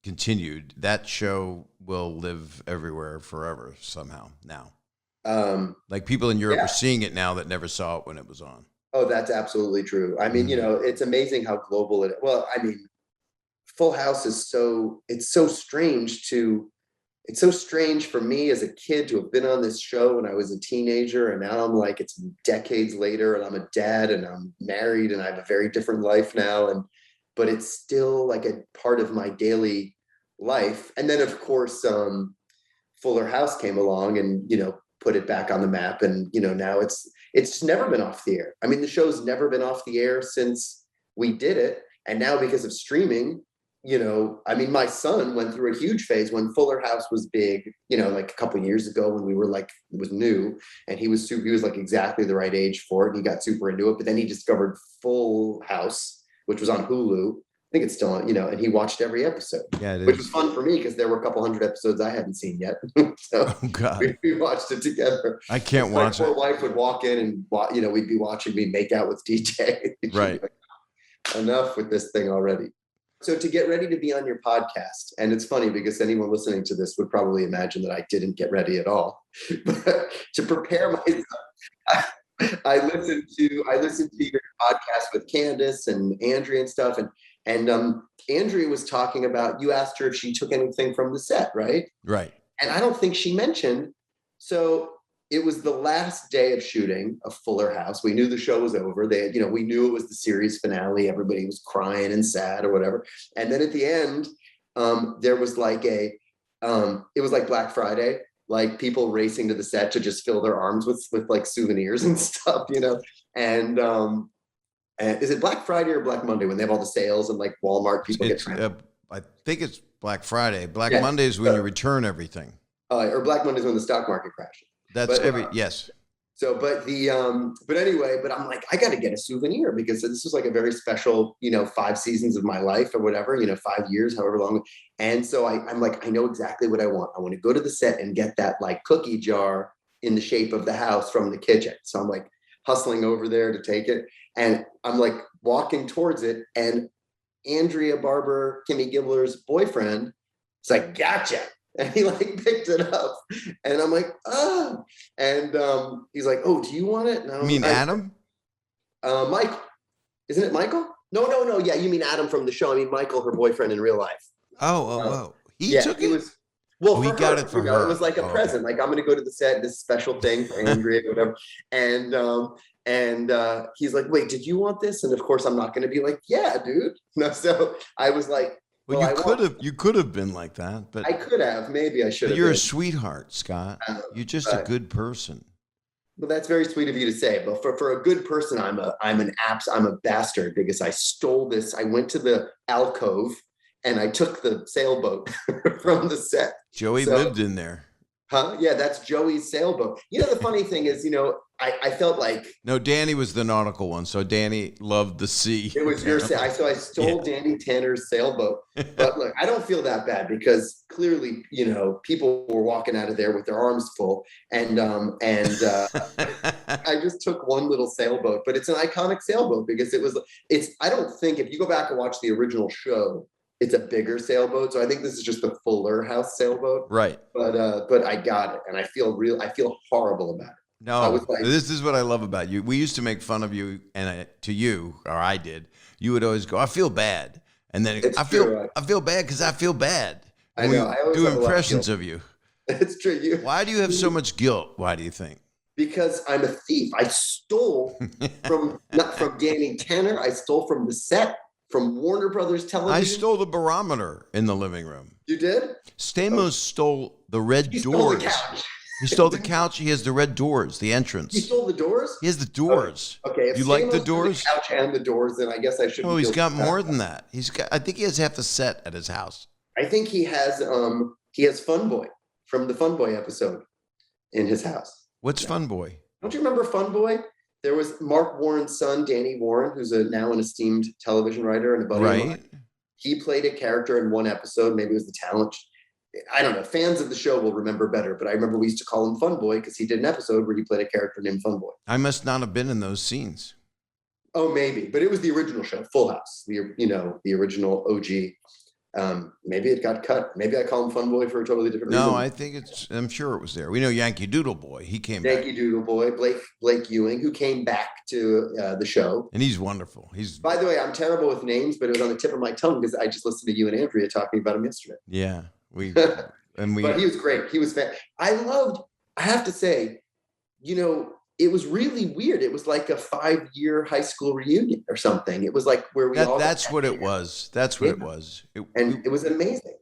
continued, that show will live everywhere forever somehow now. Like people in Europe are seeing it now that never saw it when it was on. Oh, that's absolutely true. I mean, it's amazing how global it is. Well, I mean, Full House is it's so strange for me as a kid to have been on this show when I was a teenager. And now I'm like, it's decades later and I'm a dad and I'm married and I have a very different life now. But it's still like a part of my daily life. And then of course, Fuller House came along and, put it back on the map. And, now it's never been off the air. I mean, the show's never been off the air since we did it. And now because of streaming, I mean, my son went through a huge phase when Fuller House was big, like a couple of years ago when we were like, it was new and he was like exactly the right age for it. And he got super into it, but then he discovered Full House, which was on Hulu. I think it's still on, and he watched every episode, which was fun for me because there were a couple hundred episodes I hadn't seen yet. So we watched it together. I can't watch it. My poor wife would walk in and, we'd be watching me make out with DJ. Right. Like, enough with this thing already. So to get ready to be on your podcast, and it's funny because anyone listening to this would probably imagine that I didn't get ready at all. But to prepare myself, I listened to your podcast with Candace and Andrea and stuff, and Andrea was talking about, you asked her if she took anything from the set, right? Right. And I don't think she mentioned. So it was the last day of shooting of Fuller House. We knew the show was over. We knew it was the series finale. Everybody was crying and sad or whatever. And then at the end, there was like it was like Black Friday, like people racing to the set to just fill their arms with like souvenirs and stuff, And is it Black Friday or Black Monday when they have all the sales and like Walmart people get trampled? I think it's Black Friday. Monday is when you return everything. Or Black Monday is when the stock market crashes. Yes. So, but anyway, I'm like, I got to get a souvenir because this was like a very special, 5 seasons of my life or whatever, 5 years, however long. And so I'm like, I know exactly what I want. I want to go to the set and get that like cookie jar in the shape of the house from the kitchen. So I'm like hustling over there to take it. And I'm like walking towards it. And Andrea Barber, Kimmy Gibbler's boyfriend, is like, gotcha. And he like picked it up and I'm like, oh, and he's like, oh, do you want it? You mean Adam? Michael. Isn't it Michael? No. Yeah, you mean Adam from the show. I mean, Michael, her boyfriend in real life. Oh. He took it? He got it for her. It was like a present. Like, I'm going to go to the set, this special thing for Andrea, whatever. And he's like, wait, did you want this? And of course, I'm not going to be like, yeah, dude. No, so I was like, well, you could have been like that, but I could have. Maybe I should have. You're a sweetheart, Scott. You're just a good person. Well, that's very sweet of you to say. But for a good person, I'm a bastard because I stole this. I went to the alcove and I took the sailboat from the set. Joey lived in there. Huh? Yeah, that's Joey's sailboat. The funny thing is, I felt like... No, Danny was the nautical one, so Danny loved the sea. It was your sail. So I stole Danny Tanner's sailboat. But look, I don't feel that bad because clearly, people were walking out of there with their arms full. And I just took one little sailboat, but it's an iconic sailboat because I don't think if you go back and watch the original show, it's a bigger sailboat. So I think this is just the Fuller House sailboat. Right. But I got it. And I feel horrible about it. No, this is what I love about you. We used to make fun of you, and to you, or I did. You would always go, "I feel bad," and then I feel bad because I feel bad. I know. I always do impressions of you. It's true. Why do you have so much guilt? Why do you think? Because I'm a thief. I stole not from Danny Tanner. I stole from the set, from Warner Brothers Television. I stole the barometer in the living room. You did? Stamos stole the red doors. Stole the couch. He stole the couch. He has the red doors, the entrance. He stole the doors? He has the doors. Okay. If you like the doors? The couch and the doors, then I guess I should. Oh, he's got more than that. I think he has half the set at his house. I think he has Fun Boy from the Fun Boy episode in his house. What's Fun Boy? Don't you remember Fun Boy? There was Mark Warren's son, Danny Warren, who's now an esteemed television writer and a buddy of mine. He played a character in one episode. Maybe it was the talent. I don't know, fans of the show will remember better, but I remember we used to call him Fun Boy because he did an episode where he played a character named Fun Boy. I must not have been in those scenes. Oh, maybe, but it was the original show, Full House, the original OG. Maybe it got cut. Maybe I call him Fun Boy for a totally different reason. No, I think I'm sure it was there. We know Yankee Doodle Boy. He came back. Yankee Doodle Boy, Blake Ewing, who came back to the show. And he's wonderful. By the way, I'm terrible with names, but it was on the tip of my tongue because I just listened to you and Andrea talking about him yesterday. Yeah. But he was great. He was I have to say, it was really weird. It was like a 5-year high school reunion or something. It was like where we all. That's what it was. That's what it was. It was amazing.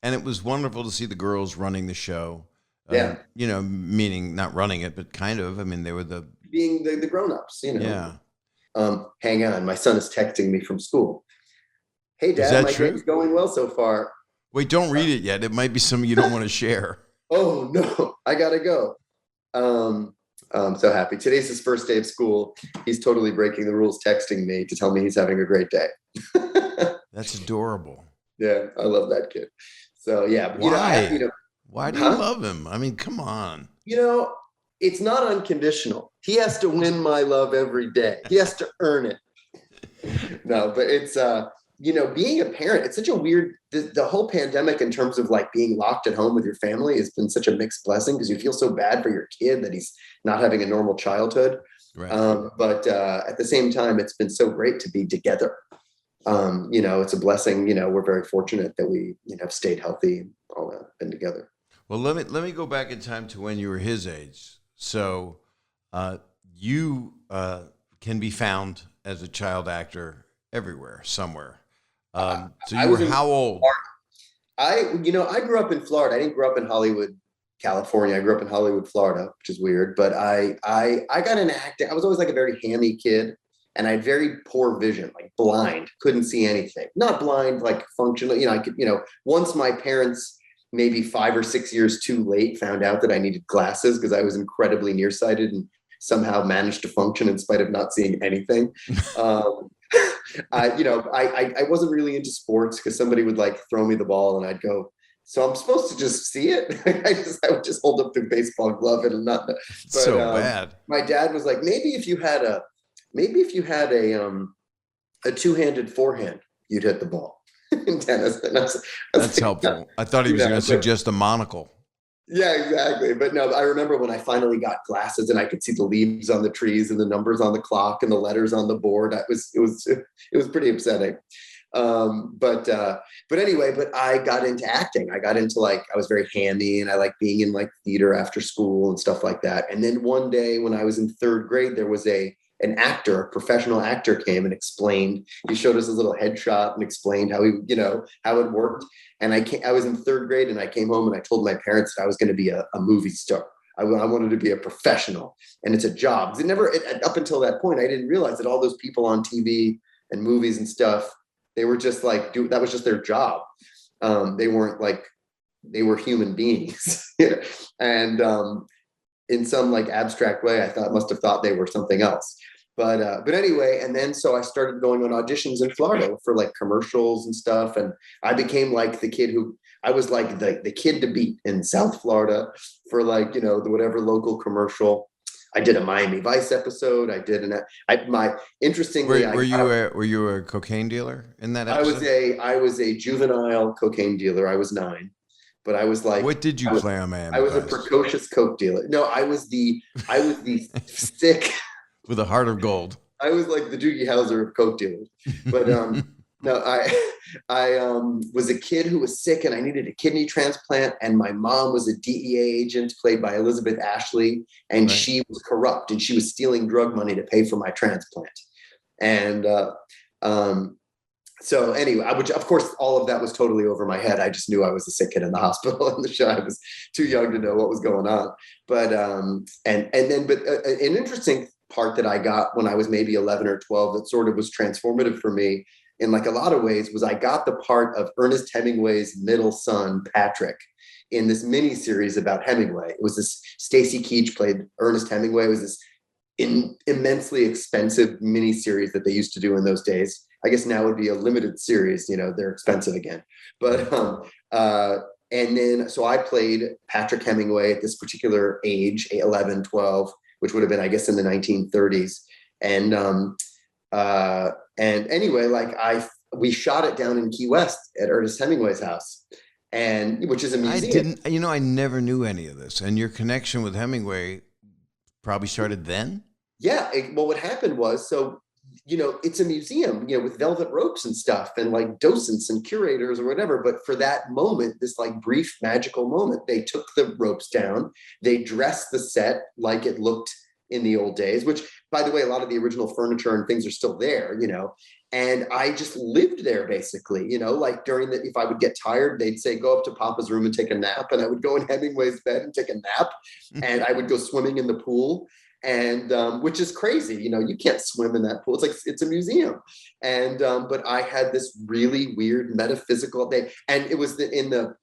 And it was wonderful to see the girls running the show. Yeah. Meaning not running it, but kind of. I mean, they were being the grown-ups, Yeah. Hang on. My son is texting me from school. Hey, Dad, my day's going well so far. Wait, don't read it yet. It might be something you don't want to share. Oh, no. I got to go. I'm so happy. Today's his first day of school. He's totally breaking the rules, texting me to tell me he's having a great day. That's adorable. Yeah, I love that kid. So, yeah. Why? Why do you love him? I mean, come on. It's not unconditional. He has to win my love every day. He has to earn it. No, but it's, being a parent, it's such a weird, the whole pandemic in terms of like being locked at home with your family has been such a mixed blessing because you feel so bad for your kid that he's not having a normal childhood. Right. But at the same time, it's been so great to be together. It's a blessing. We're very fortunate that we, have stayed healthy and all that, been together. Well, let me go back in time to when you were his age. So you can be found as a child actor everywhere, somewhere. So you were how old? I grew up in Florida. I didn't grow up in Hollywood, California. I grew up in Hollywood, Florida, which is weird. But I got into acting. I was always like a very hammy kid, and I had very poor vision, like blind, couldn't see anything. Not blind, like functional. I could. Once my parents, maybe 5 or 6 years too late, found out that I needed glasses because I was incredibly nearsighted and somehow managed to function in spite of not seeing anything. I wasn't really into sports because somebody would like throw me the ball and I'd go, so I'm supposed to just see it. I would just hold up the baseball glove and not. But, so bad. My dad was like, maybe if you had a two-handed forehand, you'd hit the ball in tennis. And that's like, helpful. I thought he was going to suggest a monocle. Yeah, exactly. But no, I remember when I finally got glasses and I could see the leaves on the trees and the numbers on the clock and the letters on the board. It was pretty upsetting. But anyway, I got into acting. I got into I was very handy and I liked being in like theater after school and stuff like that. And then one day when I was in 3rd grade, there was a professional actor came and explained, he showed us a little headshot and explained how how it worked. And I was in 3rd grade and I came home and I told my parents that I was going to be a movie star. I wanted to be a professional and it's a job. Up until that point, I didn't realize that all those people on TV and movies and stuff, they were just like, that was just their job. They weren't they were human beings. And in some abstract way, I must have thought they were something else. But anyway, and then so I started going on auditions in Florida for commercials and stuff. And I became the kid I was the kid to beat in South Florida for the whatever local commercial. I did a Miami Vice episode. I did interestingly. Were you a cocaine dealer in that episode? I was a juvenile cocaine dealer. I was 9. But I was what did you play on Miami? I was a precocious coke dealer. No, I was the sick with a heart of gold. I was like the Doogie Howser of coke dealers. But no, I was a kid who was sick and I needed a kidney transplant. And my mom was a DEA agent played by Elizabeth Ashley. And She was corrupt and she was stealing drug money to pay for my transplant. And so anyway, of course, all of that was totally over my head. I just knew I was a sick kid in the hospital in the show. I was too young to know what was going on. But an interesting part that I got when I was maybe 11 or 12 that sort of was transformative for me in a lot of ways was I got the part of Ernest Hemingway's middle son, Patrick, in this mini series about Hemingway. It was this Stacy Keach played Ernest Hemingway. It was this immensely expensive mini series that they used to do in those days. I guess now would be a limited series, they're expensive again. But And then, so I played Patrick Hemingway at this particular age, 11, 12, which would have been, I guess, in the 1930s. And anyway, like we shot it down in Key West at Ernest Hemingway's house, and which is a museum. I never knew any of this. And your connection with Hemingway probably started then? Yeah. Well, what happened was, so, it's a museum, with velvet ropes and stuff and like docents and curators or whatever. But for that moment, this like brief magical moment, they took the ropes down, they dressed the set like it looked in the old days, which, by the way, a lot of the original furniture and things are still there, and I just lived there basically, like if I would get tired, they'd say, go up to Papa's room and take a nap. And I would go in Hemingway's bed and take a nap, and I would go swimming in the pool. And which is crazy, you can't swim in that pool. It's like, it's a museum. And but I had this really weird metaphysical day, and it was in the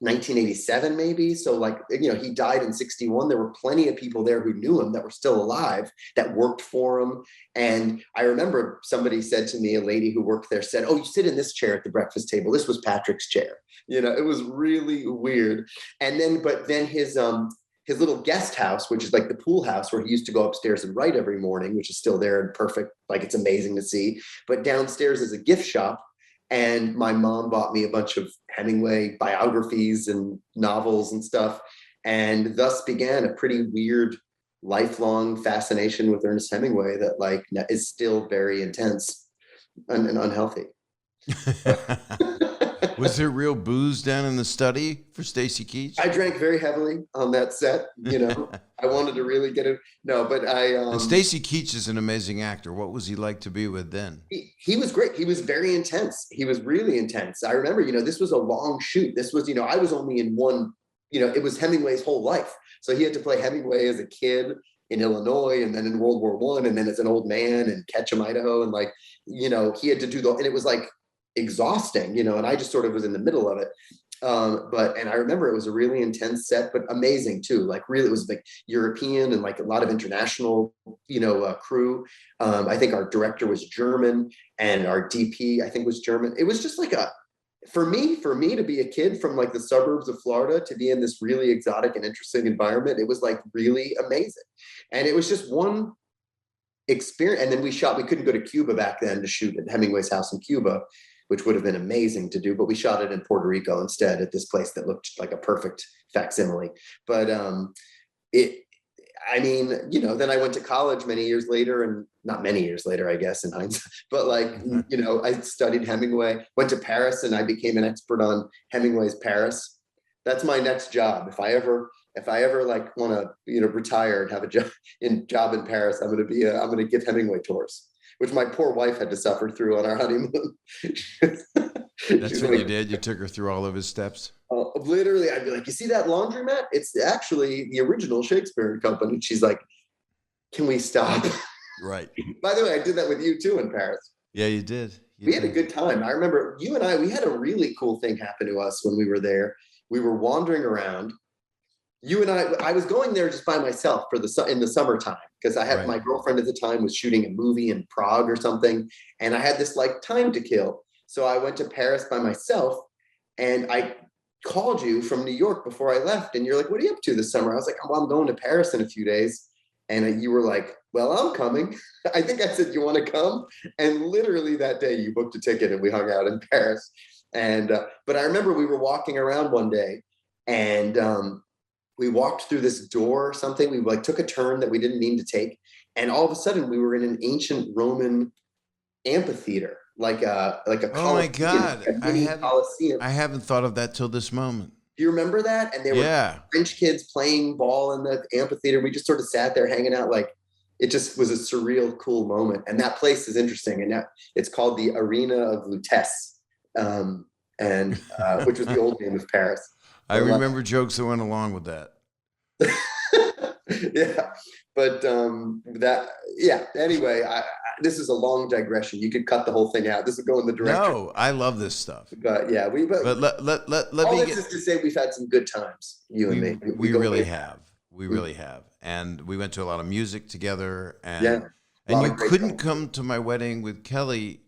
1987 maybe. So like, he died in 61. There were plenty of people there who knew him that were still alive, that worked for him. And I remember somebody said to me, a lady who worked there said, oh, you sit in this chair at the breakfast table. This was Patrick's chair. It was really weird. And then, but then his little guest house, which is like the pool house where he used to go upstairs and write every morning, which is still there and perfect. Like, it's amazing to see. But downstairs is a gift shop. And my mom bought me a bunch of Hemingway biographies and novels and stuff. And thus began a pretty weird lifelong fascination with Ernest Hemingway that like is still very intense and unhealthy. Was there real booze down in the study for Stacy Keach? I drank very heavily on that set. I wanted to really get it. No, but and Stacy Keach is an amazing actor. What was he like to be with then? He was great. He was very intense. He was really intense. I remember, this was a long shoot. This was, I was only in one, it was Hemingway's whole life. So he had to play Hemingway as a kid in Illinois, and then in World War I, and then as an old man in Ketchum, Idaho. And like, he had to do and it was like exhausting, and I just sort of was in the middle of it. And I remember it was a really intense set, but amazing too. Like, really, it was like European and like a lot of international, crew. I think our director was German, and our DP, I think, was German. It was just like for me to be a kid from like the suburbs of Florida to be in this really exotic and interesting environment, it was like really amazing. And it was just one experience. And then we couldn't go to Cuba back then to shoot at Hemingway's house in Cuba, which would have been amazing to do, but we shot it in Puerto Rico instead at this place that looked like a perfect facsimile. But then I went to college many years later, and not many years later, I guess, in hindsight, but like, I studied Hemingway, went to Paris, and I became an expert on Hemingway's Paris. That's my next job. If I ever like want to, retire and have a job in Paris, I'm going to give Hemingway tours, which my poor wife had to suffer through on our honeymoon. That's what you did? You took her through all of his steps? Literally, I'd be like, you see that laundromat? It's actually the original Shakespeare and Company. She's like, can we stop? Right. By the way, I did that with you too in Paris. Yeah, you did. We had a good time. I remember you and we had a really cool thing happen to us when we were there. We were wandering around. You and I was going there just by myself in the summertime, because I had my girlfriend at the time was shooting a movie in Prague or something. And I had this like time to kill. So I went to Paris by myself, and I called you from New York before I left. And you're like, what are you up to this summer? I was like, well, I'm going to Paris in a few days. And you were like, well, I'm coming. I think I said, you want to come? And literally that day you booked a ticket and we hung out in Paris. And, but I remember we were walking around one day, and we walked through this door or something. We like took a turn that we didn't mean to take. And all of a sudden we were in an ancient Roman amphitheater, like a oh my God. Coliseum. I haven't thought of that till this moment. Do you remember that? And there were French kids playing ball in the amphitheater. We just sort of sat there hanging out. Like, it just was a surreal, cool moment. And that place is interesting. And it's called the Arena of Lutece, which was the old name of Paris. I remember jokes that went along with that. Yeah. But anyway, this is a long digression. You could cut the whole thing out. This would go in the direction. No, I love this stuff. But yeah, let all this is to say we've had some good times, you and me. We really have. We really have. And we went to a lot of music together. And you couldn't come to my wedding with Kelly,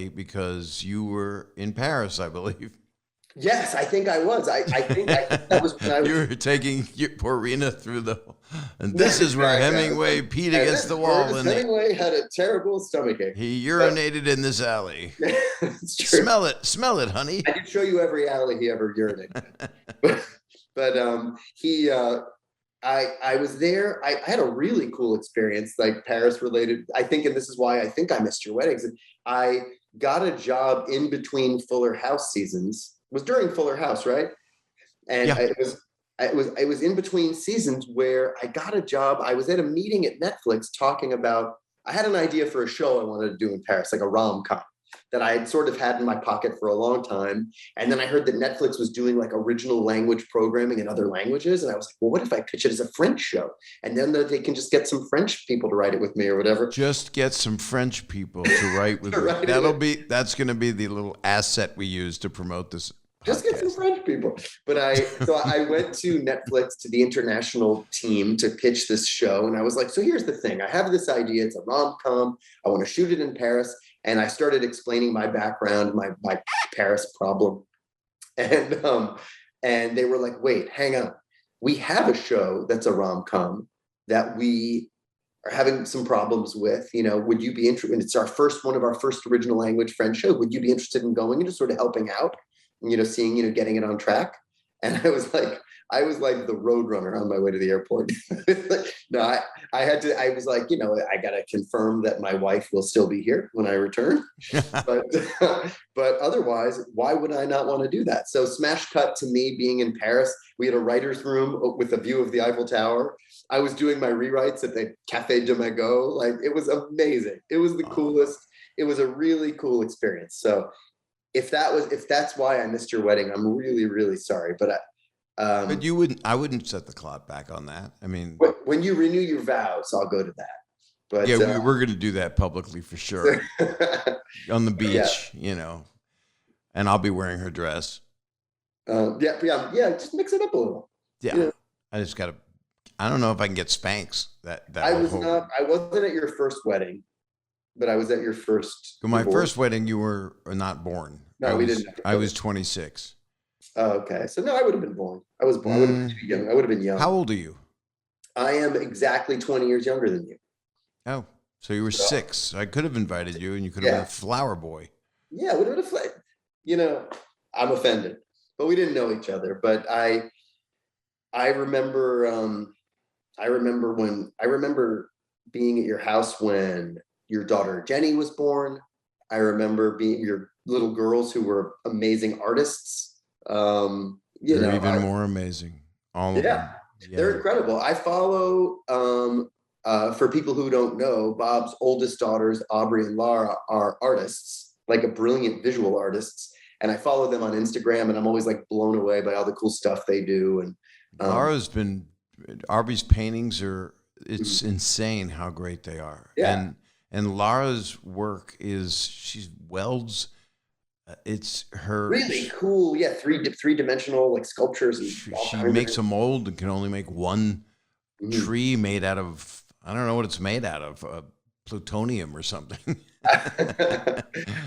because you were in Paris, I believe. Yes, I think I was. I think that was when I You was. were taking your Porina through and this is where Hemingway peed against the wall, and Hemingway had a terrible stomachache. he urinated in this alley. It's true. Smell it, honey. I can show you every alley he ever urinated. but he I was there. I had a really cool experience, like Paris related, I think, and this is why I think I missed your weddings. I got a job in between Fuller House seasons. It was during Fuller House, right? And Yeah. it was in between seasons where I got a job. I was at a meeting at Netflix talking about, I had an idea for a show I wanted to do in Paris, like a rom-com that I had sort of had in my pocket for a long time. And then I heard that Netflix was doing like original language programming in other languages. And I was like, well, what if I pitch it as a French show? And then they can just get some French people to write it with me or whatever. Just get some French people to write with me. That's going to be the little asset we use to promote this. Just get some French people. But I went to Netflix, to the international team, to pitch this show. And I was like, so here's the thing. I have this idea. It's a rom-com. I want to shoot it in Paris. And I started explaining my background, my Paris problem. And they were like, wait, hang on. We have a show that's a rom-com that we are having some problems with. Would you be interested? And it's one of our first original language French shows. Would you be interested in going and just sort of helping out? Seeing, getting it on track. And I was like the road runner on my way to the airport. No, I was like, I got to confirm that my wife will still be here when I return. But otherwise, why would I not want to do that? So smash cut to me being in Paris. We had a writer's room with a view of the Eiffel Tower. I was doing my rewrites at the Café de Magot. Like, it was amazing. It was the coolest. It was a really cool experience. So if that's why I missed your wedding, I'm really, really sorry. But I wouldn't set the clock back on that. I mean, when you renew your vows, I'll go to that. But yeah, we're going to do that publicly for sure on the beach, and I'll be wearing her dress. Yeah. Just mix it up a little. Yeah. I don't know if I can get Spanx. I wasn't at your first wedding. But I was at your first. My first wedding, you were not born. No, we didn't. I was 26. Oh, okay. So no, I would have been born. I was born. I would have been too young. I would have been young. How old are you? I am exactly 20 years younger than you. Oh, so you were 6. I could have invited you, and you could have been a flower boy. Yeah, would have been a flower. I'm offended, but we didn't know each other. But I remember. I remember being at your house when your daughter Jenny was born. I remember being your little girls who were amazing artists. They're even more amazing. All of them. Yeah. They're incredible. I follow, for people who don't know, Bob's oldest daughters, Aubrey and Lara, are artists, like a brilliant visual artists. And I follow them on Instagram, and I'm always like blown away by all the cool stuff they do. And Aubrey's paintings it's insane how great they are. Yeah. And Lara's work she welds. It's her really cool. Yeah, three-dimensional like sculptures. She makes a mold and can only make one tree made out of, I don't know what it's made out of, plutonium or something.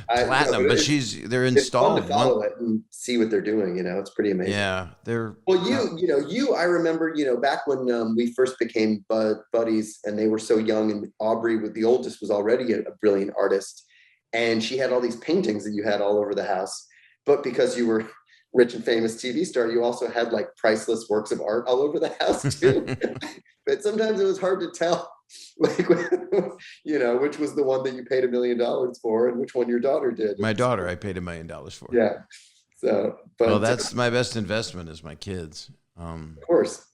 Platinum, but they're installed. It's fun to follow it and see what they're doing. It's pretty amazing. Yeah, I remember, back when we first became buddies, and they were so young, and Aubrey, with the oldest, was already a brilliant artist, and she had all these paintings that you had all over the house. But because you were rich and famous TV star, you also had like priceless works of art all over the house too. But sometimes it was hard to tell, like, which was the one that you paid $1 million for and which one your daughter did. My daughter, I paid $1 million for. Yeah. So, but that's my best investment is my kids. Of course.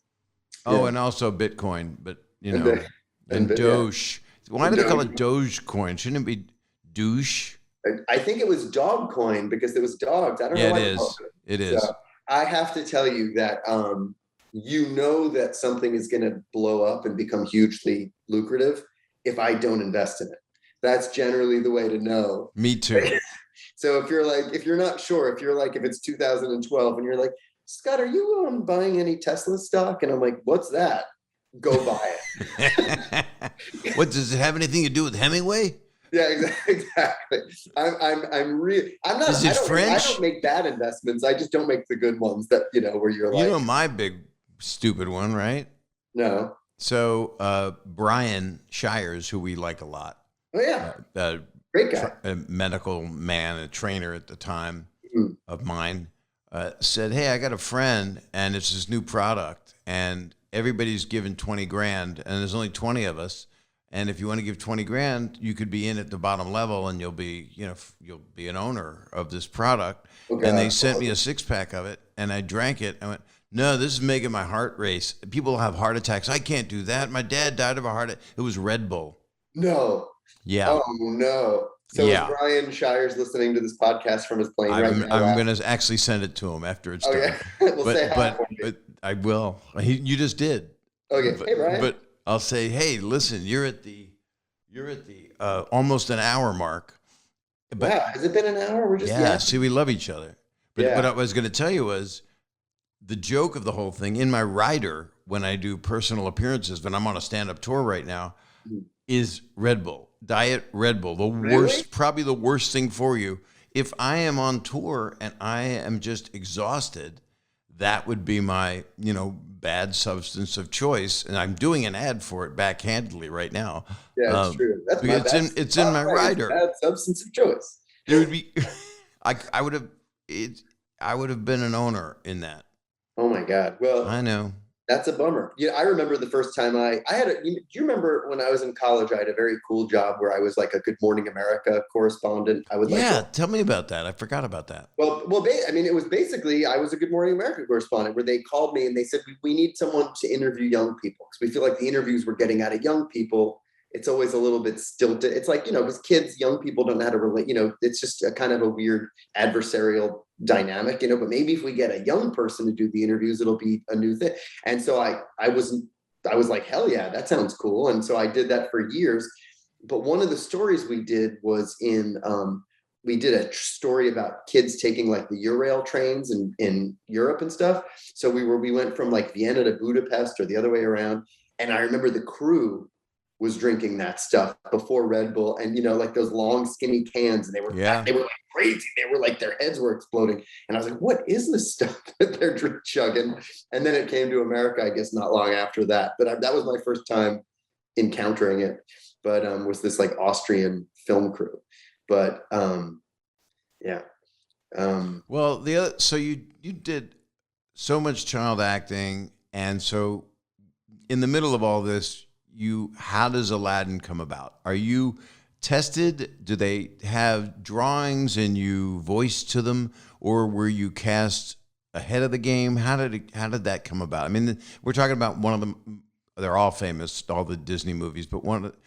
Oh, and also Bitcoin, but and Doge. Why do they call it Dogecoin? Shouldn't it be douche? I think it was dog coin because there was dogs. I don't know. Yeah, it is. So I have to tell you that that something is going to blow up and become hugely lucrative if I don't invest in it. That's generally the way to know. Me too. So if you're not sure, if it's 2012 and you're like, Scott, are you buying any Tesla stock? And I'm like, what's that? Go buy it. What, does it have anything to do with Hemingway? Yeah, exactly. I'm not. Is it I French? don't make bad investments. I just don't make the good ones that where you're You like, know my big stupid one, right? no. So Brian Shires, who we like a lot, Oh yeah, uh, great guy. a medical man, a trainer at the time Mhm. of mine, said, "Hey, I got a friend, and it's this new product, and everybody's given 20 grand, and there's only 20 of us, and if you want to give 20 grand, you could be in at the bottom level, and you'll be, you'll be an owner of this product." Okay. And they sent me a 6-pack of it, and I drank it. I went, "No, this is making my heart race. People have heart attacks. I can't do that. My dad died of a heart attack." It was Red Bull. No. Yeah. Oh no. So is Yeah. Brian Shires listening to this podcast from his plane right now? I'm going to actually send it to him after it's Okay. done. We'll say hi for me. But I will. You just did. Okay. But, Hey Brian. but I'll say, "Hey, listen, you're at the almost an hour mark." But wow, has it been an hour? We're just yeah, see, we love each other. But Yeah. what I was going to tell you was the joke of the whole thing in my rider when I do personal appearances, when I'm on a stand-up tour right now, is Red Bull. Diet Red Bull, the worst, probably the worst thing for you. If I am on tour and I am just exhausted, that would be my, bad substance of choice. And I'm doing an ad for it backhandedly right now. Yeah, it's true. That's my Because it's in my rider. Bad substance of choice. It would be, I would have been an owner in that. Oh my God. Well, I know. that's a bummer. Yeah, I remember the first time I had do you remember when I was in college, I had a very cool job where I was like a Good Morning America correspondent. I would Tell me about that. I forgot about that. it was basically, I was a Good Morning America correspondent where they called me and they said, we need someone to interview young people because we feel like the interviews we're getting out of young people, it's always a little bit stilted. It's like, because kids, young people don't know how to relate, it's just a kind of a weird adversarial dynamic, but maybe if we get a young person to do the interviews, it'll be a new thing. And so I was like, hell yeah, that sounds cool. And so I did that for years. But one of the stories we did was we did a story about kids taking like the Eurail trains in Europe and stuff. So we went from like Vienna to Budapest or the other way around. And I remember the crew was drinking that stuff before Red Bull, and like those long skinny cans, and they were like crazy. They were like, their heads were exploding, and I was like, what is this stuff that they're chugging? And then it came to America, I guess, not long after that. But that was my first time encountering it. But was this like Austrian film crew? But yeah. Well, so you did so much child acting, and so in the middle of all this, how does Aladdin come about? Are you tested? Do they have drawings and you voice to them, or were you cast ahead of the game? How did that come about? I mean, we're talking about one of them. They're all famous, all the Disney movies, but one of the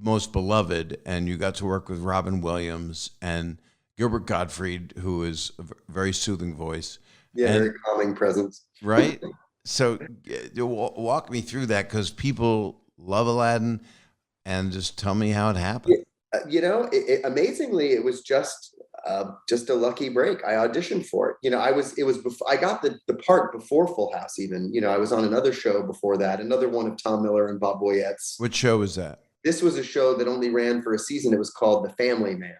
most beloved, and you got to work with Robin Williams and Gilbert Gottfried, who is a very soothing voice. Yeah, very calming presence. Right? So walk me through that, because people love Aladdin, and just tell me how it happened. Amazingly, it was just a lucky break. I auditioned for it. I got the part before Full House even. I was on another show before that, another one of Tom Miller and Bob Boyette's. What show was that? This was a show that only ran for a season. It was called The Family Man.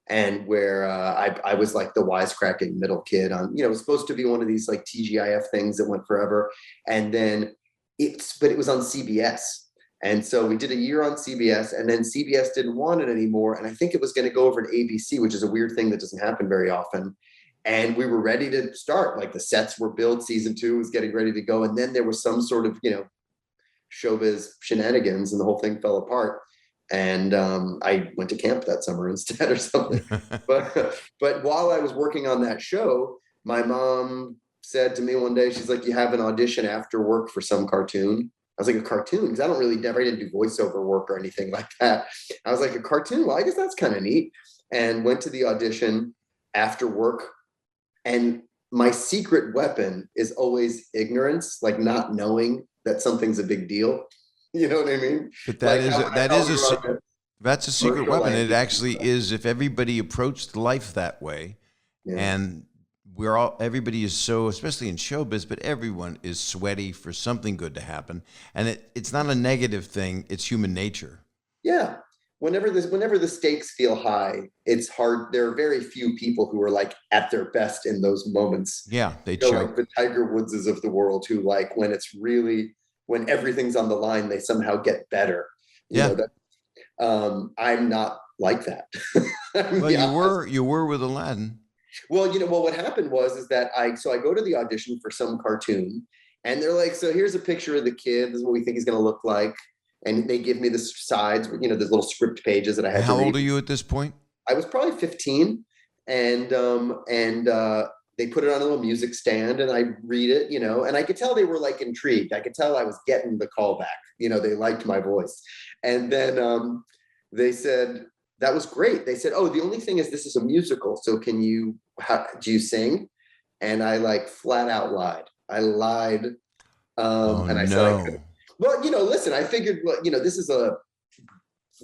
And where I was like the wisecracking middle kid on, it was supposed to be one of these like TGIF things that went forever. And then but it was on CBS. And so we did a year on CBS, and then CBS didn't want it anymore. And I think it was going to go over to ABC, which is a weird thing that doesn't happen very often. And we were ready to start, like the sets were built, season 2 was getting ready to go. And then there was some sort of, showbiz shenanigans, and the whole thing fell apart. And I went to camp that summer instead or something. But while I was working on that show, my mom said to me one day, she's like, you have an audition after work for some cartoon. I was like, a cartoon? Because I didn't do voiceover work or anything like that. I was like, a cartoon? Well, I guess that's kind of neat. And went to the audition after work. And my secret weapon is always ignorance, like not knowing that something's a big deal. You know what I mean? But that's a secret weapon. It actually is. If everybody approached life that way, and everybody is so, especially in showbiz, but everyone is sweaty for something good to happen, and it's not a negative thing. It's human nature. Yeah. whenever the stakes feel high, it's hard. There are very few people who are like at their best in those moments. Yeah, they You know, choke. like the Tiger Woodses of the world, who like when everything's on the line, they somehow get better. You Yeah. know that I'm not like that. Well, you were with Aladdin. Well, what happened is that I go to the audition for some cartoon, and they're like, so here's a picture of the kid. This is what we think he's going to look like. And they give me the sides, there's little script pages that I had to read. How old are you at this point? I was probably 15, and they put it on a little music stand, and I read it, and I could tell they were like intrigued. I could tell I was getting the call back. They liked my voice. And then they said, that was great. They said, oh, the only thing is this is a musical. So do you sing? And I like flat out lied. I lied. And I said I couldn't. Well, listen, I figured, this is a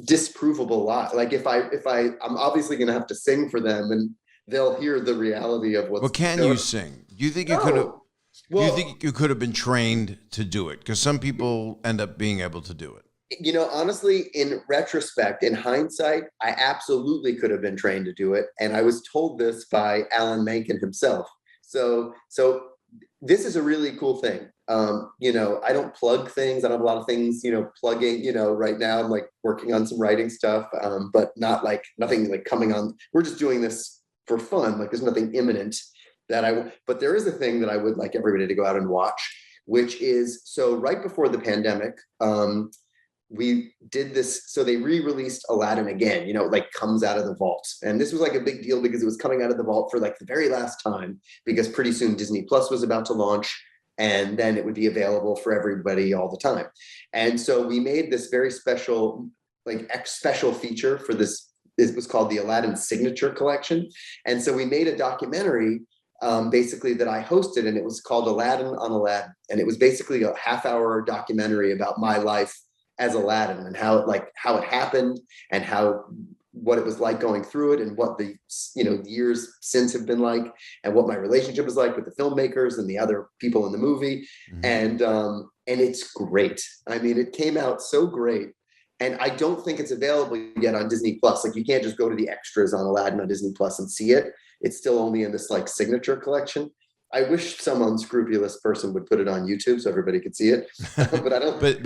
disprovable lie. Like I'm obviously going to have to sing for them, and they'll hear the reality of what's. Well, can you sing? Do you think you could have? Well, do you think you could have been trained to do it? Because some people end up being able to do it. Honestly, in retrospect, in hindsight, I absolutely could have been trained to do it. And I was told this by Alan Menken himself. So this is a really cool thing. I don't plug things. I don't have a lot of things, plugging, right now I'm like working on some writing stuff, but nothing like coming on. We're just doing this for fun. Like there's nothing imminent but there is a thing that I would like everybody to go out and watch, which is, so right before the pandemic, we did this. So they re-released Aladdin again, like comes out of the vault. And this was like a big deal because it was coming out of the vault for like the very last time, because pretty soon Disney Plus was about to launch, and then it would be available for everybody all the time. And so we made this very special, special feature for this. It was called the Aladdin Signature Collection. And so we made a documentary basically that I hosted, and it was called Aladdin on Aladdin. And it was basically a half-hour documentary about my life as Aladdin, and how it happened, and what it was like going through it, and what the years since have been like, and what my relationship was like with the filmmakers and the other people in the movie. Mm-hmm. And it's great. I mean, it came out so great. And I don't think it's available yet on Disney Plus. Like you can't just go to the extras on Aladdin on Disney Plus and see it. It's still only in this like signature collection. I wish some unscrupulous person would put it on YouTube so everybody could see it. But I don't. But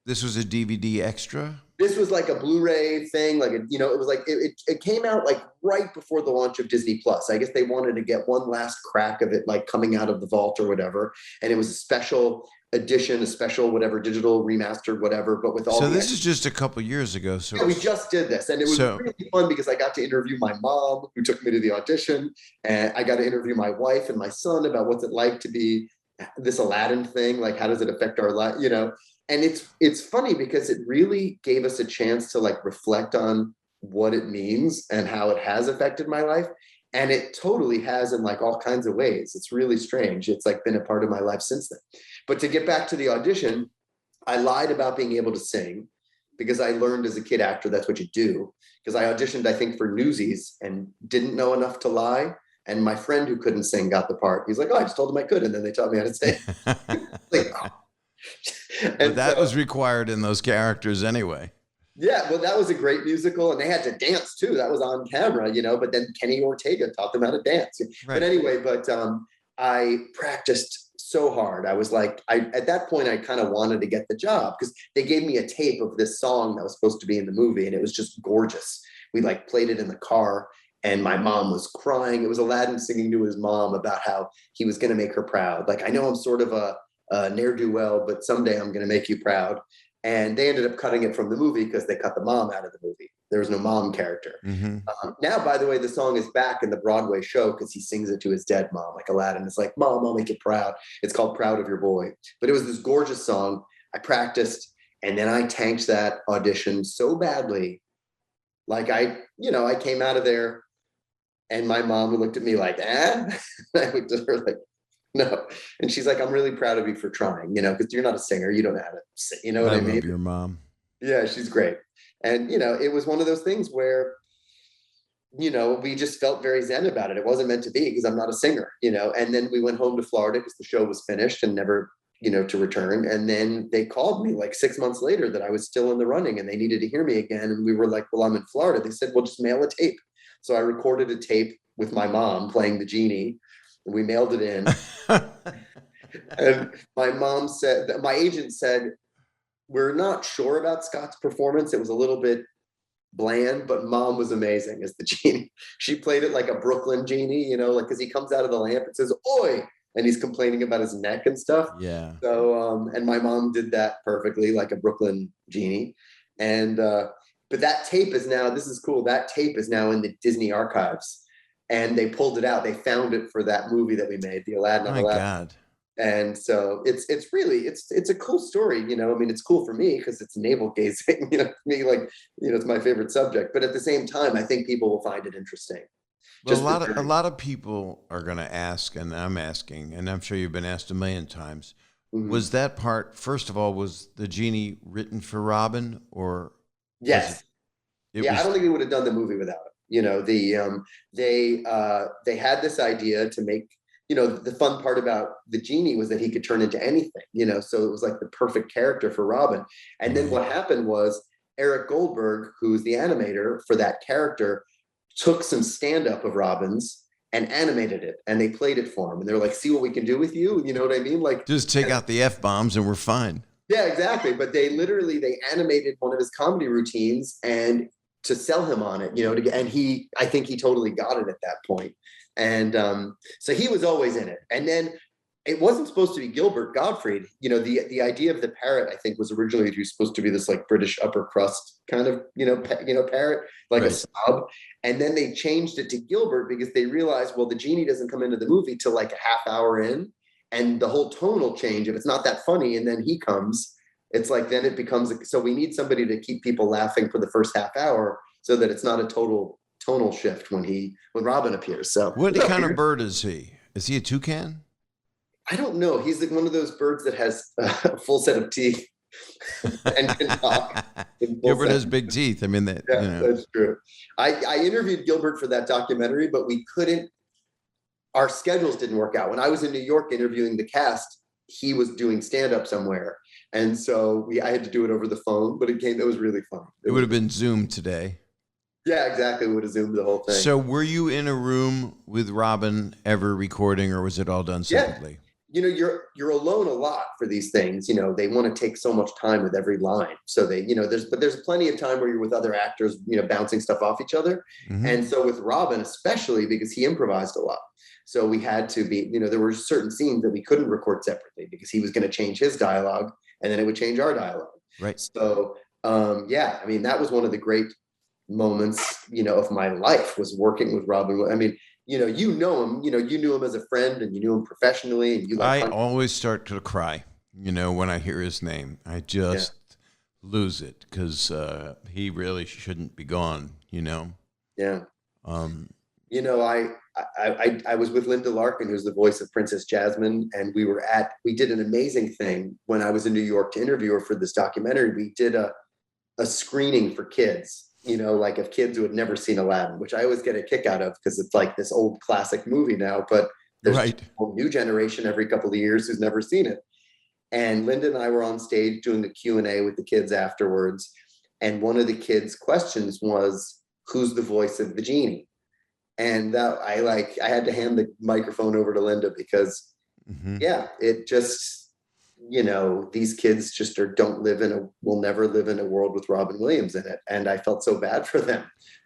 this was a DVD extra? This was like a Blu-ray thing. Like, it was like, it came out like right before the launch of Disney Plus. I guess they wanted to get one last crack of it, like coming out of the vault or whatever. And it was a special edition, a special whatever, digital remastered, whatever, but with all. So this is just a couple years ago. So yeah, we just did this, and it was really fun because I got to interview my mom, who took me to the audition, and I got to interview my wife and my son about what's it like to be this Aladdin thing. Like, how does it affect our life? And it's funny because it really gave us a chance to like reflect on what it means and how it has affected my life. And it totally has in like all kinds of ways. It's really strange. It's like been a part of my life since then. But to get back to the audition, I lied about being able to sing because I learned as a kid actor that's what you do. Because I auditioned, I think, for Newsies and didn't know enough to lie. And my friend who couldn't sing got the part. He's like, oh, I just told him I could. And then they taught me how to sing. Like, oh. But that was required in those characters anyway. Yeah, well, that was a great musical, and they had to dance too. That was on camera, but then Kenny Ortega taught them how to dance. Right. But anyway, I practiced so hard. I was like, at that point, I kind of wanted to get the job because they gave me a tape of this song that was supposed to be in the movie, and it was just gorgeous. We like played it in the car, and my mom was crying. It was Aladdin singing to his mom about how he was going to make her proud. Like, I know I'm sort of a ne'er-do-well, but someday I'm going to make you proud. And they ended up cutting it from the movie because they cut the mom out of the movie. There was no mom character. Mm-hmm. Now, by the way, the song is back in the Broadway show because he sings it to his dead mom. Like Aladdin is like, Mom, I'll make you proud. It's called Proud of Your Boy. But it was this gorgeous song. I practiced, and then I tanked that audition so badly. Like I came out of there, and my mom looked at me like, I looked at her like, no. And she's like, I'm really proud of you for trying, because you're not a singer. You don't know how to sing. You know what I mean? Love your mom. Yeah, she's great. And, it was one of those things where, we just felt very zen about it. It wasn't meant to be because I'm not a singer, and then we went home to Florida because the show was finished and never to return. And then they called me like 6 months later that I was still in the running and they needed to hear me again. And we were like, well, I'm in Florida. They said, well, just mail a tape. So I recorded a tape with my mom playing the genie and we mailed it in. And my mom said, that my agent said, we're not sure about Scott's performance. It was a little bit bland, but mom was amazing as the genie. She played it like a Brooklyn genie, like, because he comes out of the lamp and says, oi, and he's complaining about his neck and stuff. Yeah. So, and my mom did that perfectly, like a Brooklyn genie. And, but that tape is now, this is cool. That tape is now in the Disney archives and they pulled it out. They found it for that movie that we made, the Aladdin. Oh my God. And so it's really, it's a cool story, it's cool for me because it's navel gazing, me, like, it's my favorite subject, but at the same time, I think people will find it interesting. Well, a lot of people are going to ask, and I'm asking, and I'm sure you've been asked a million times. Mm-hmm. Was that part, first of all, was the genie written for Robin, or? Yes. I don't think they would have done the movie without it. They had this idea to make, the fun part about the genie was that he could turn into anything, so it was like the perfect character for Robin. And then what happened was Eric Goldberg, who's the animator for that character, took some stand-up of Robin's and animated it, and they played it for him. And they're like, see what we can do with you? You know what I mean? Like, just take out the F-bombs and we're fine. Yeah, exactly. But they animated one of his comedy routines and to sell him on it, and I think he totally got it at that point. And so he was always in it. And then it wasn't supposed to be Gilbert Gottfried. The idea of the parrot, I think, was originally supposed to be this like British upper crust kind of, parrot, like a snob. And then they changed it to Gilbert because they realized, well, the genie doesn't come into the movie till like a half hour in, and the whole tone will change if it's not that funny. And then he comes, it's like, then it becomes, so we need somebody to keep people laughing for the first half hour so that it's not a total tonal shift when Robin appears. So what kind of bird is he? Is he a toucan? I don't know. He's like one of those birds that has a full set of teeth and can talk. Gilbert has big teeth. I mean, that's true. I interviewed Gilbert for that documentary, but we couldn't. Our schedules didn't work out. When I was in New York interviewing the cast, he was doing stand-up somewhere, and so I had to do it over the phone. But it was really fun. It would have been Zoom today. Yeah, exactly. We would have Zoomed the whole thing. So were you in a room with Robin ever recording, or was it all done separately? Yeah. You're alone a lot for these things. They want to take so much time with every line. So there's plenty of time where you're with other actors, bouncing stuff off each other. Mm-hmm. And so with Robin, especially because he improvised a lot. So we had to be, there were certain scenes that we couldn't record separately because he was going to change his dialogue and then it would change our dialogue. Right. So, that was one of the great moments, of my life, was working with Robin. I mean, you know him, you knew him as a friend and you knew him professionally, and I always start to cry, when I hear his name. I just lose it because he really shouldn't be gone, Yeah. I was with Linda Larkin, who's the voice of Princess Jasmine, and we did an amazing thing when I was in New York to interview her for this documentary. We did a screening for kids, like of kids who had never seen Aladdin, which I always get a kick out of because it's like this old classic movie now, but there's a new generation every couple of years who's never seen it. And Linda and I were on stage doing the Q&A with the kids afterwards. And one of the kids' questions was, who's the voice of the genie? And I had to hand the microphone over to Linda because it just, these kids just will never live in a world with Robin Williams in it. And I felt so bad for them,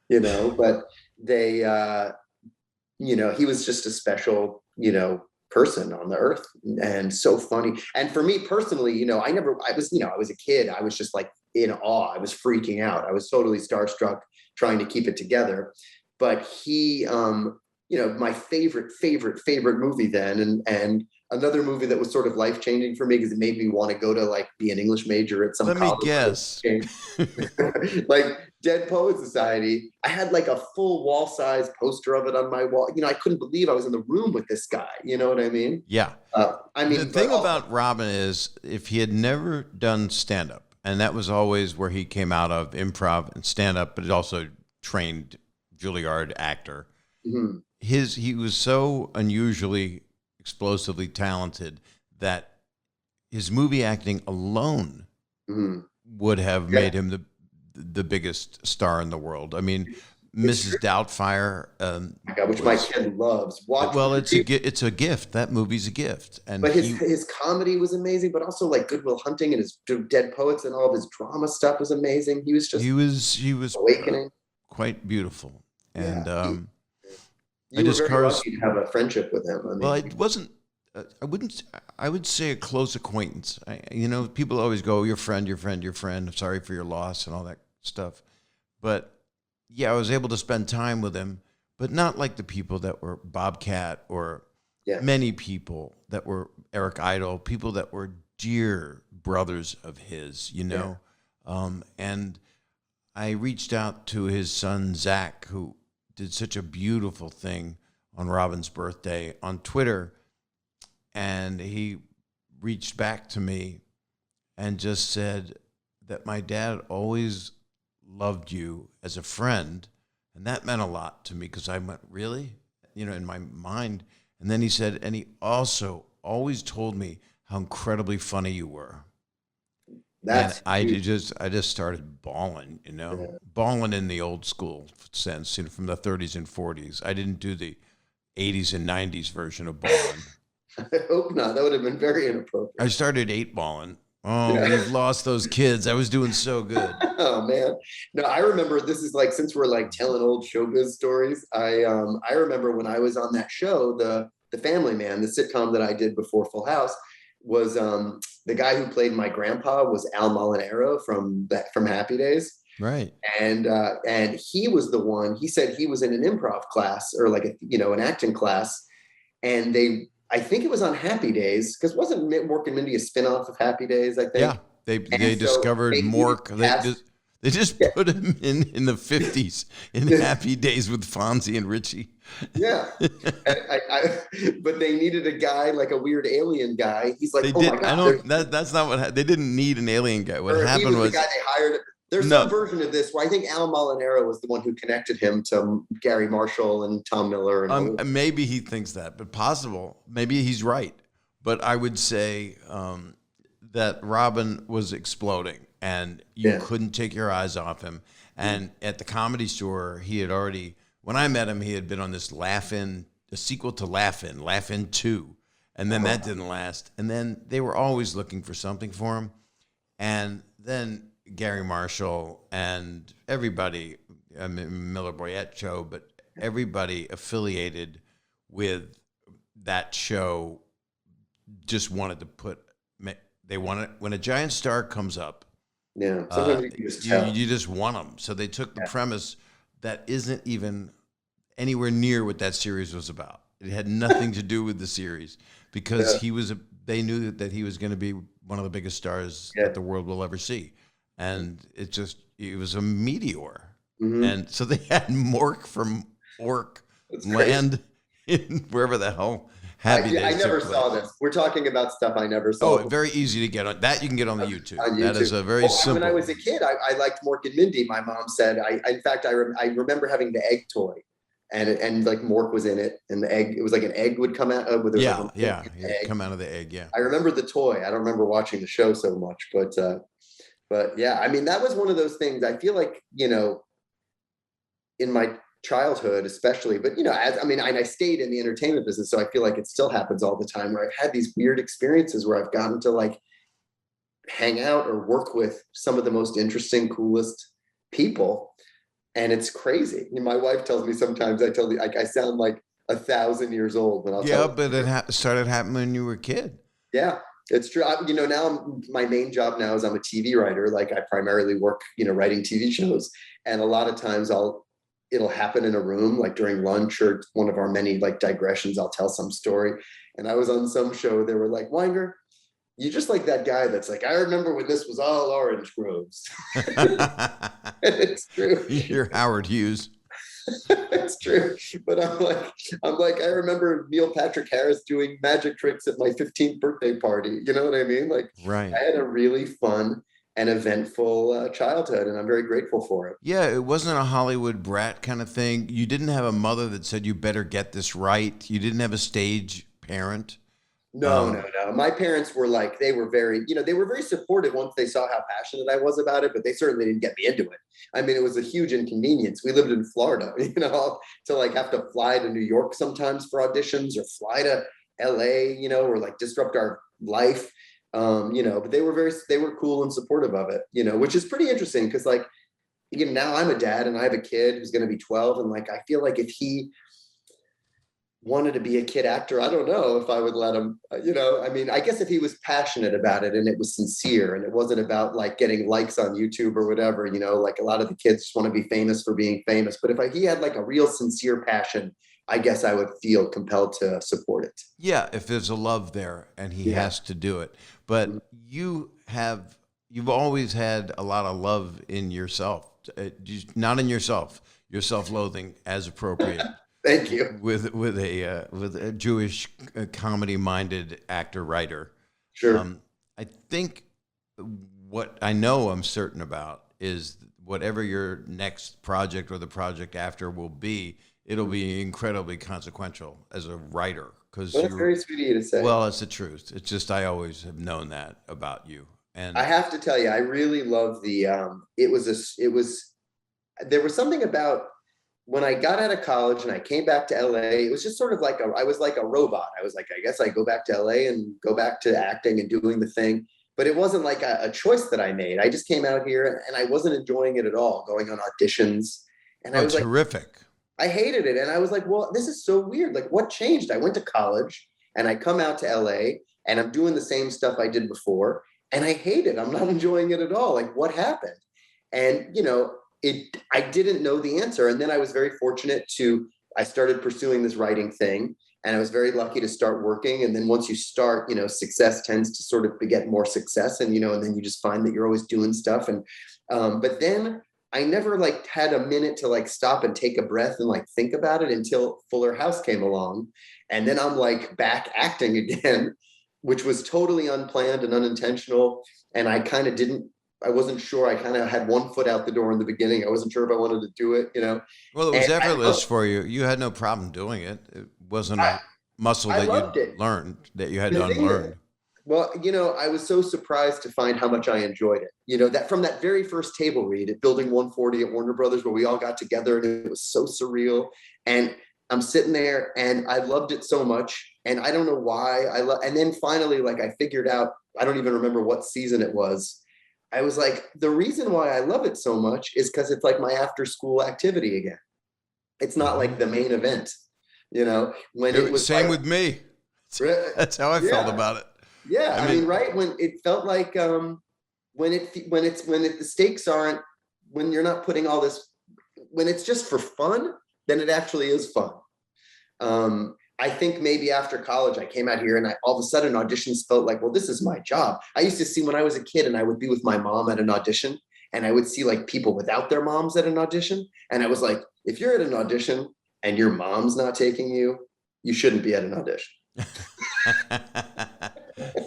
but they, he was just a special, person on the earth, and so funny. And for me personally, I was a kid. I was just like in awe. I was freaking out. I was totally starstruck trying to keep it together. But he, my favorite movie then, and another movie that was sort of life-changing for me because it made me want to go to be an English major at some college. Let me guess. Like Dead Poets Society. I had like a full wall-size poster of it on my wall. I couldn't believe I was in the room with this guy. You know what I mean? Yeah. The thing about Robin is, if he had never done stand-up, and that was always where he came out of, improv and stand-up, but he also trained Juilliard actor. Mm-hmm. He was so unusually explosively talented that his movie acting alone would have made him the biggest star in the world. I mean, Mrs. Doubtfire, which my kid loves. It's a gift. That movie's a gift. But his comedy was amazing, but also like Good Will Hunting and his Dead Poets and all of his drama stuff was amazing. He was awakening, quite beautiful. And you were very lucky to have a friendship with him. I mean, well, it wasn't. I would say a close acquaintance. People always go, your friend. Sorry for your loss and all that stuff. But yeah, I was able to spend time with him, but not like the people that were Bobcat or many people that were Eric Idle, people that were dear brothers of his, and I reached out to his son, Zach, who did such a beautiful thing on Robin's birthday on Twitter. And he reached back to me and just said that my dad always loved you as a friend. And that meant a lot to me because I went, really? In my mind. And then he said, and he always told me how incredibly funny you were. I just started bawling, bawling in the old school sense, from the 30s and 40s. I didn't do the 80s and 90s version of bawling. I hope not. That would have been very inappropriate. I started 8-balling. Oh, we've lost those kids. I was doing so good. Oh man. No, I remember, this is like, since we're like telling old showbiz stories, I remember when I was on that show, the Family Man, the sitcom that I did before Full House, was the guy who played my grandpa was Al Molinaro from Happy Days. Right. And he was the one, he said he was in an improv class or like an acting class, and I think it was on Happy Days, because wasn't Mork and Mindy a spinoff of Happy Days, I think? Yeah, they discovered Mork. They just put him in the 50s in Happy Days with Fonzie and Richie. Yeah. But they needed a guy, like a weird alien guy. He's like, my God. That's not what happened. They didn't need an alien guy. What happened was the guy they hired. There's some version of this where I think Al Molinaro was the one who connected him to Gary Marshall and Tom Miller. And maybe he thinks that, but possible. Maybe he's right. But I would say that Robin was exploding, and you couldn't take your eyes off him. And at the Comedy Store, he had already, when I met him, he had been on this Laugh-In, a sequel to Laugh-In, Laugh-In 2. And then that didn't last. And then they were always looking for something for him. And then Gary Marshall and everybody, Miller Boyette show, but everybody affiliated with that show just wanted to when a giant star comes up, you just want them. So they took the premise that isn't even anywhere near what that series was about. It had nothing to do with the series, because they knew that he was going to be one of the biggest stars that the world will ever see. And it was a meteor. Mm-hmm. And so they had Mork from Ork land in wherever the hell Happy Days. I never saw this. We're talking about stuff I never saw. Oh, very easy to get on. That you can get on the YouTube. That is a very simple. When I was a kid, I liked Mork and Mindy. My mom said, in fact, I remember having the egg toy. And like Mork was in it, and the egg, it was like an egg would come out. Come out of the egg. Yeah. I remember the toy. I don't remember watching the show so much, but yeah, I mean, that was one of those things. I feel like, in my childhood, especially, but I stayed in the entertainment business, so I feel like it still happens all the time, where I've had these weird experiences where I've gotten to like hang out or work with some of the most interesting, coolest people. And it's crazy. My wife tells me sometimes I sound like 1,000 years old when I'll tell her. But it started happening when you were a kid. Yeah, it's true. Now my main job now is I'm a TV writer. Like I primarily work, writing TV shows. And a lot of times it'll happen in a room, like during lunch or one of our many like digressions, I'll tell some story. And I was on some show, they were like, Weinger, you just like that guy that's like, I remember when this was all orange groves. It's true. You're Howard Hughes. It's true. But I'm like, I remember Neil Patrick Harris doing magic tricks at my 15th birthday party. You know what I mean? Like, right. I had a really fun and eventful childhood, and I'm very grateful for it. Yeah, it wasn't a Hollywood brat kind of thing. You didn't have a mother that said, you better get this right. You didn't have a stage parent. No. My parents were like, they were very, they were very supportive once they saw how passionate I was about it, but they certainly didn't get me into it. I mean, it was a huge inconvenience. We lived in Florida, to like have to fly to New York sometimes for auditions or fly to LA, or like disrupt our life. But they were cool and supportive of it, which is pretty interesting because like, now I'm a dad and I have a kid who's going to be 12. And like, I feel like if he wanted to be a kid actor, I don't know if I would let him, I mean, I guess if he was passionate about it and it was sincere and it wasn't about like getting likes on YouTube or whatever, like a lot of the kids just want to be famous for being famous. But if he had like a real sincere passion, I guess I would feel compelled to support it. Yeah, if there's a love there and he has to do it. But you've always had a lot of love in yourself, not in yourself, your self-loathing as appropriate. Thank you. With a Jewish comedy-minded actor-writer. Sure. I think what I know I'm certain about is whatever your next project or the project after will be, it'll be incredibly consequential as a writer. Well, that's very sweet of you to say. Well, it's the truth. It's just I always have known that about you. And I have to tell you, I really love there was something about when I got out of college and I came back to LA, it was just sort of like I was like a robot. I was like, I guess I go back to LA and go back to acting and doing the thing. But it wasn't like a choice that I made. I just came out here and I wasn't enjoying it at all, going on auditions. And I was terrific. I hated it. And I was like, well, this is so weird. Like, what changed? I went to college and I come out to LA and I'm doing the same stuff I did before. And I hate it. I'm not enjoying it at all. Like, what happened? And, I didn't know the answer. And then I was very fortunate I started pursuing this writing thing and I was very lucky to start working. And then once you start, success tends to sort of beget more success. And, and then you just find that you're always doing stuff. And, but then I never like had a minute to like stop and take a breath and like think about it until Fuller House came along. And then I'm like back acting again, which was totally unplanned and unintentional. And I wasn't sure. I kind of had one foot out the door in the beginning. I wasn't sure if I wanted to do it, Well, it was effortless for you. You had no problem doing it. It wasn't a muscle that you learned, that you had to unlearn. Well, I was so surprised to find how much I enjoyed it. That from that very first table read at Building 140 at Warner Brothers, where we all got together and it was so surreal. And I'm sitting there and I loved it so much. And I don't know why and then finally, like I figured out, I don't even remember what season it was. I was like, the reason why I love it so much is because it's like my after school activity again. It's not like the main event, when it was same with me. That's how I felt about it. Yeah. I mean, right. When it felt like, when the stakes aren't, when you're not putting all this, when it's just for fun, then it actually is fun. I think maybe after college, I came out here and all of a sudden auditions felt like, well, this is my job. I used to see when I was a kid and I would be with my mom at an audition and I would see like people without their moms at an audition. And I was like, if you're at an audition and your mom's not taking you, you shouldn't be at an audition.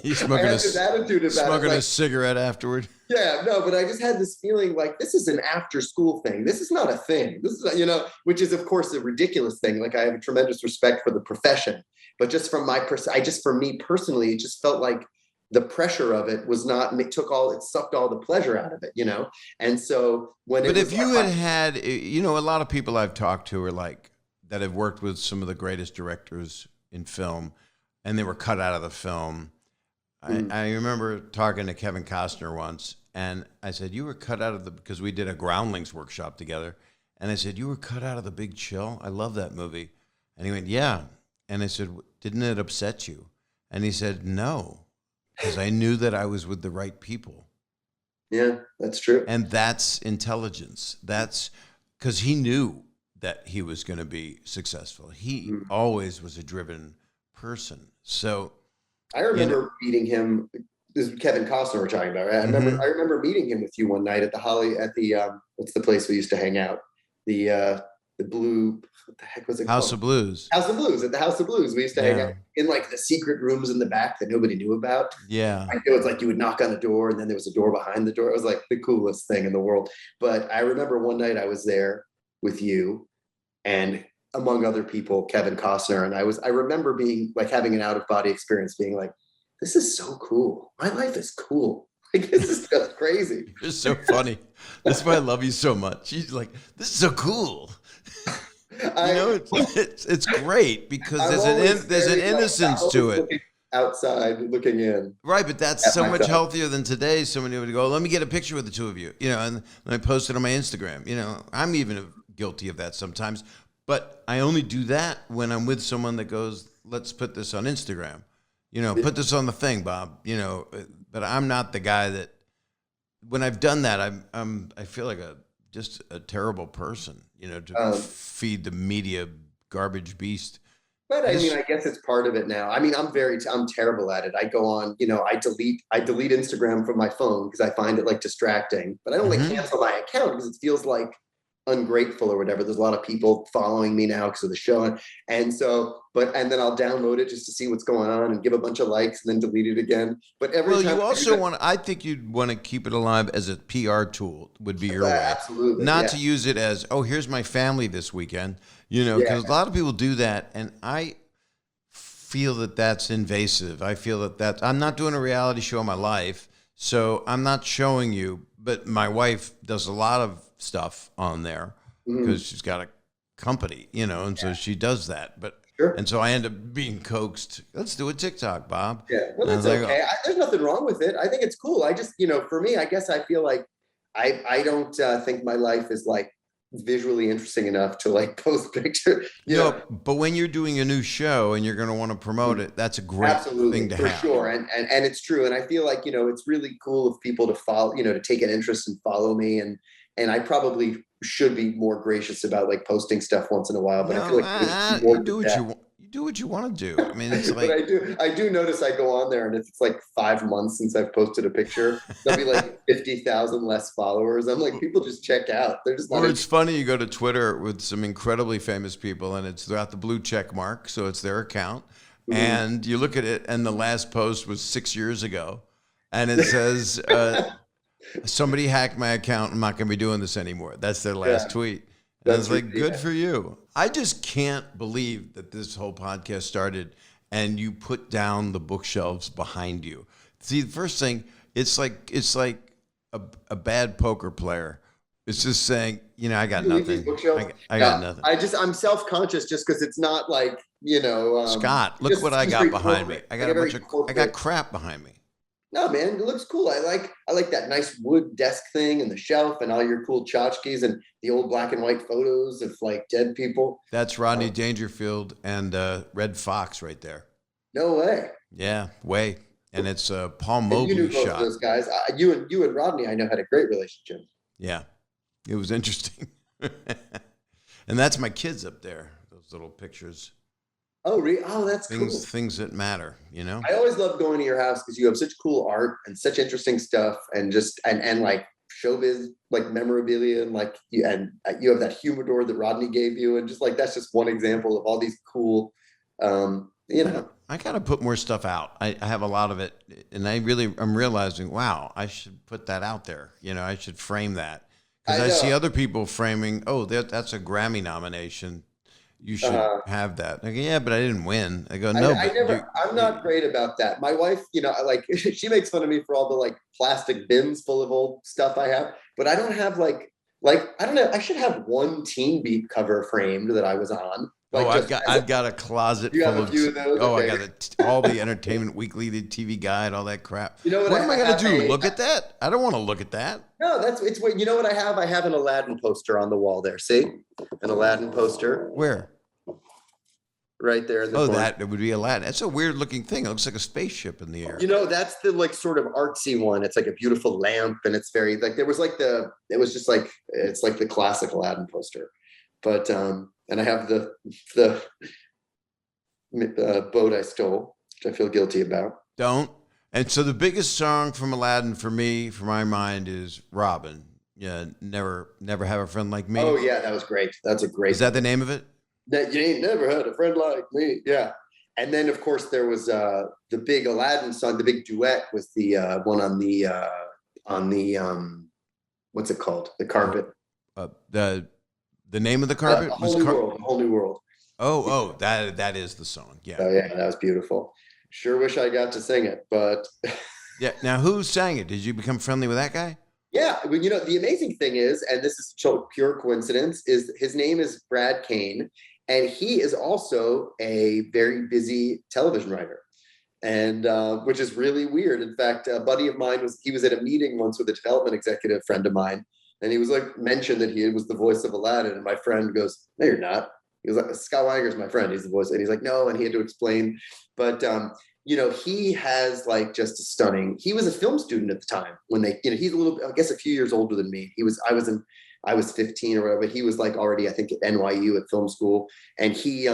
He's smoking a cigarette afterward. Yeah, no, but I just had this feeling like this is an after school thing. This is not a thing. This is, which is of course a ridiculous thing. Like I have a tremendous respect for the profession, but just from for me personally, it just felt like the pressure of it was not, it sucked all the pleasure out of it, And so if you had, a lot of people I've talked to are like, that have worked with some of the greatest directors in film and they were cut out of the film. I remember talking to Kevin Costner once, and I said, you were cut out of because we did a Groundlings workshop together. And I said, you were cut out of The Big Chill? I love that movie. And he went, yeah. And I said, didn't it upset you? And he said, no, because I knew that I was with the right people. Yeah, that's true. And that's intelligence. That's because he knew that he was going to be successful. He always was a driven person. So I remember meeting him. This is Kevin Costner we're talking about, right? I remember meeting him with you one night at the what's the place we used to hang out? The Blue, what the heck was it called? House of Blues. House of Blues. At the House of Blues, we used to hang out in like the secret rooms in the back that nobody knew about. Yeah. It was like you would knock on a door and then there was a door behind the door. It was like the coolest thing in the world. But I remember one night I was there with you and among other people, Kevin Costner. And I remember being like having an out of body experience, being like, this is so cool. My life is cool. Like, this is just crazy. You're so funny. That's why I love you so much. She's like, this is so cool. It's great because there's an innocence to it. Outside looking in. Right, but that's so much healthier than today. Somebody would go, let me get a picture with the two of you, and I post it on my Instagram. I'm even guilty of that sometimes, but I only do that when I'm with someone that goes, let's put this on Instagram. Put this on the thing, Bob. But I'm not the guy that. When I've done that, I feel like just a terrible person. To feed the media garbage beast. But I mean, I guess it's part of it now. I mean, I'm terrible at it. I go on, I delete Instagram from my phone because I find it like distracting. But I don't like cancel my account because it feels like ungrateful or whatever. There's a lot of people following me now because of the show, and then I'll download it just to see what's going on and give a bunch of likes and then delete it again. But you also I think you'd want to keep it alive as a PR tool would be your way. Absolutely. Not to use it as, oh, here's my family this weekend, because a lot of people do that. And I feel that that's invasive. I feel that I'm not doing a reality show of my life, so I'm not showing you, but my wife does a lot of stuff on there because she's got a company, and so she does that. But and so I end up being coaxed. Let's do a TikTok, Bob. Yeah, well, that's okay. There's nothing wrong with it. I think it's cool. I just, for me, I guess I feel like I don't think my life is like visually interesting enough to like post pictures. But when you're doing a new show and you're going to want to promote it, that's a great thing to have. For sure. And it's true. And I feel like, it's really cool of people to follow, to take an interest and follow me. And I probably should be more gracious about like posting stuff once in a while, but I feel like you do what you want to do. I mean, it's like, but I do notice I go on there and if it's like 5 months since I've posted a picture, there'll be like 50,000 less followers. I'm like, people just check out. They're just not. Or it's funny, you go to Twitter with some incredibly famous people and it's got the blue check mark, so it's their account. And you look at it and the last post was 6 years ago and it says, somebody hacked my account. I'm not going to be doing this anymore. That's their last tweet. And I was like, good for you. I just can't believe that this whole podcast started and you put down the bookshelves behind you. See, the first thing, it's like a bad poker player. It's just saying, I got nothing. I got nothing. I'm self-conscious just because it's not like, Scott, look what I got behind me. I got crap behind me. No, man, it looks cool. I like that nice wood desk thing and the shelf and all your cool tchotchkes and the old black and white photos of like dead people. That's Rodney Dangerfield and Red Fox right there. No way. Yeah, way. And it's a Paul Mobley shot. Both those guys. You and Rodney, I know, had a great relationship. Yeah, it was interesting. And that's my kids up there. Those little pictures. Oh, Oh, that's cool. Things that matter, I always love going to your house because you have such cool art and such interesting stuff and just and like showbiz like memorabilia and like you have that humidor that Rodney gave you and just like that's just one example of all these cool I gotta put more stuff out. I have a lot of it and I'm realizing, wow, I should put that out there. I should frame that because I see other people framing, that's a Grammy nomination. You should have that. I go, yeah, but I didn't win. I go, no. I'm not great about that. My wife, like she makes fun of me for all the like plastic bins full of old stuff I have, but I don't have like I don't know. I should have one Teen Beat cover framed that I was on. Like I've got a closet full of those. Okay. I got all the Entertainment Weekly, the TV Guide, all that crap. What am I going to do? Look at that? I don't want to look at that. No, it's what, what I have? I have an Aladdin poster on the wall there. See? An Aladdin poster. Where? Right there in the corner. That would be Aladdin. That's a weird looking thing. It looks like a spaceship in the air. That's the like sort of artsy one. It's like a beautiful lamp and it's very like it's like the classic Aladdin poster. But and I have the boat I stole, which I feel guilty about. Don't. And so the biggest song from Aladdin for my mind is Robin. Yeah, never have a friend like me. Oh yeah, that was great. That's a great. Is that the name of it? That you ain't never had a friend like me. Yeah. And then of course there was the big Aladdin song, the big duet was the one on the what's it called? The carpet. The name of the A carpet Whole New World. A Whole New World. that is the song. Yeah. So yeah, that was beautiful. Sure wish I got to sing it, but Yeah. Now, who sang it? Did you become friendly with that guy? yeah, well, the amazing thing is, and this is pure coincidence, is his name is Brad Kane, and he is also a very busy television writer, and which is really weird. In fact, a buddy of mine was at a meeting once with a development executive friend of mine, and he was like mentioned that he was the voice of Aladdin, and my friend goes, "No, you're not." He was like, "Scott Weinger is my friend. He's the voice," and he's like, "No," and he had to explain, but. He has like just a stunning. He was a film student at the time when he's I guess a few years older than me. I was 15 or whatever. But he was like already, I think, at NYU at film school, and he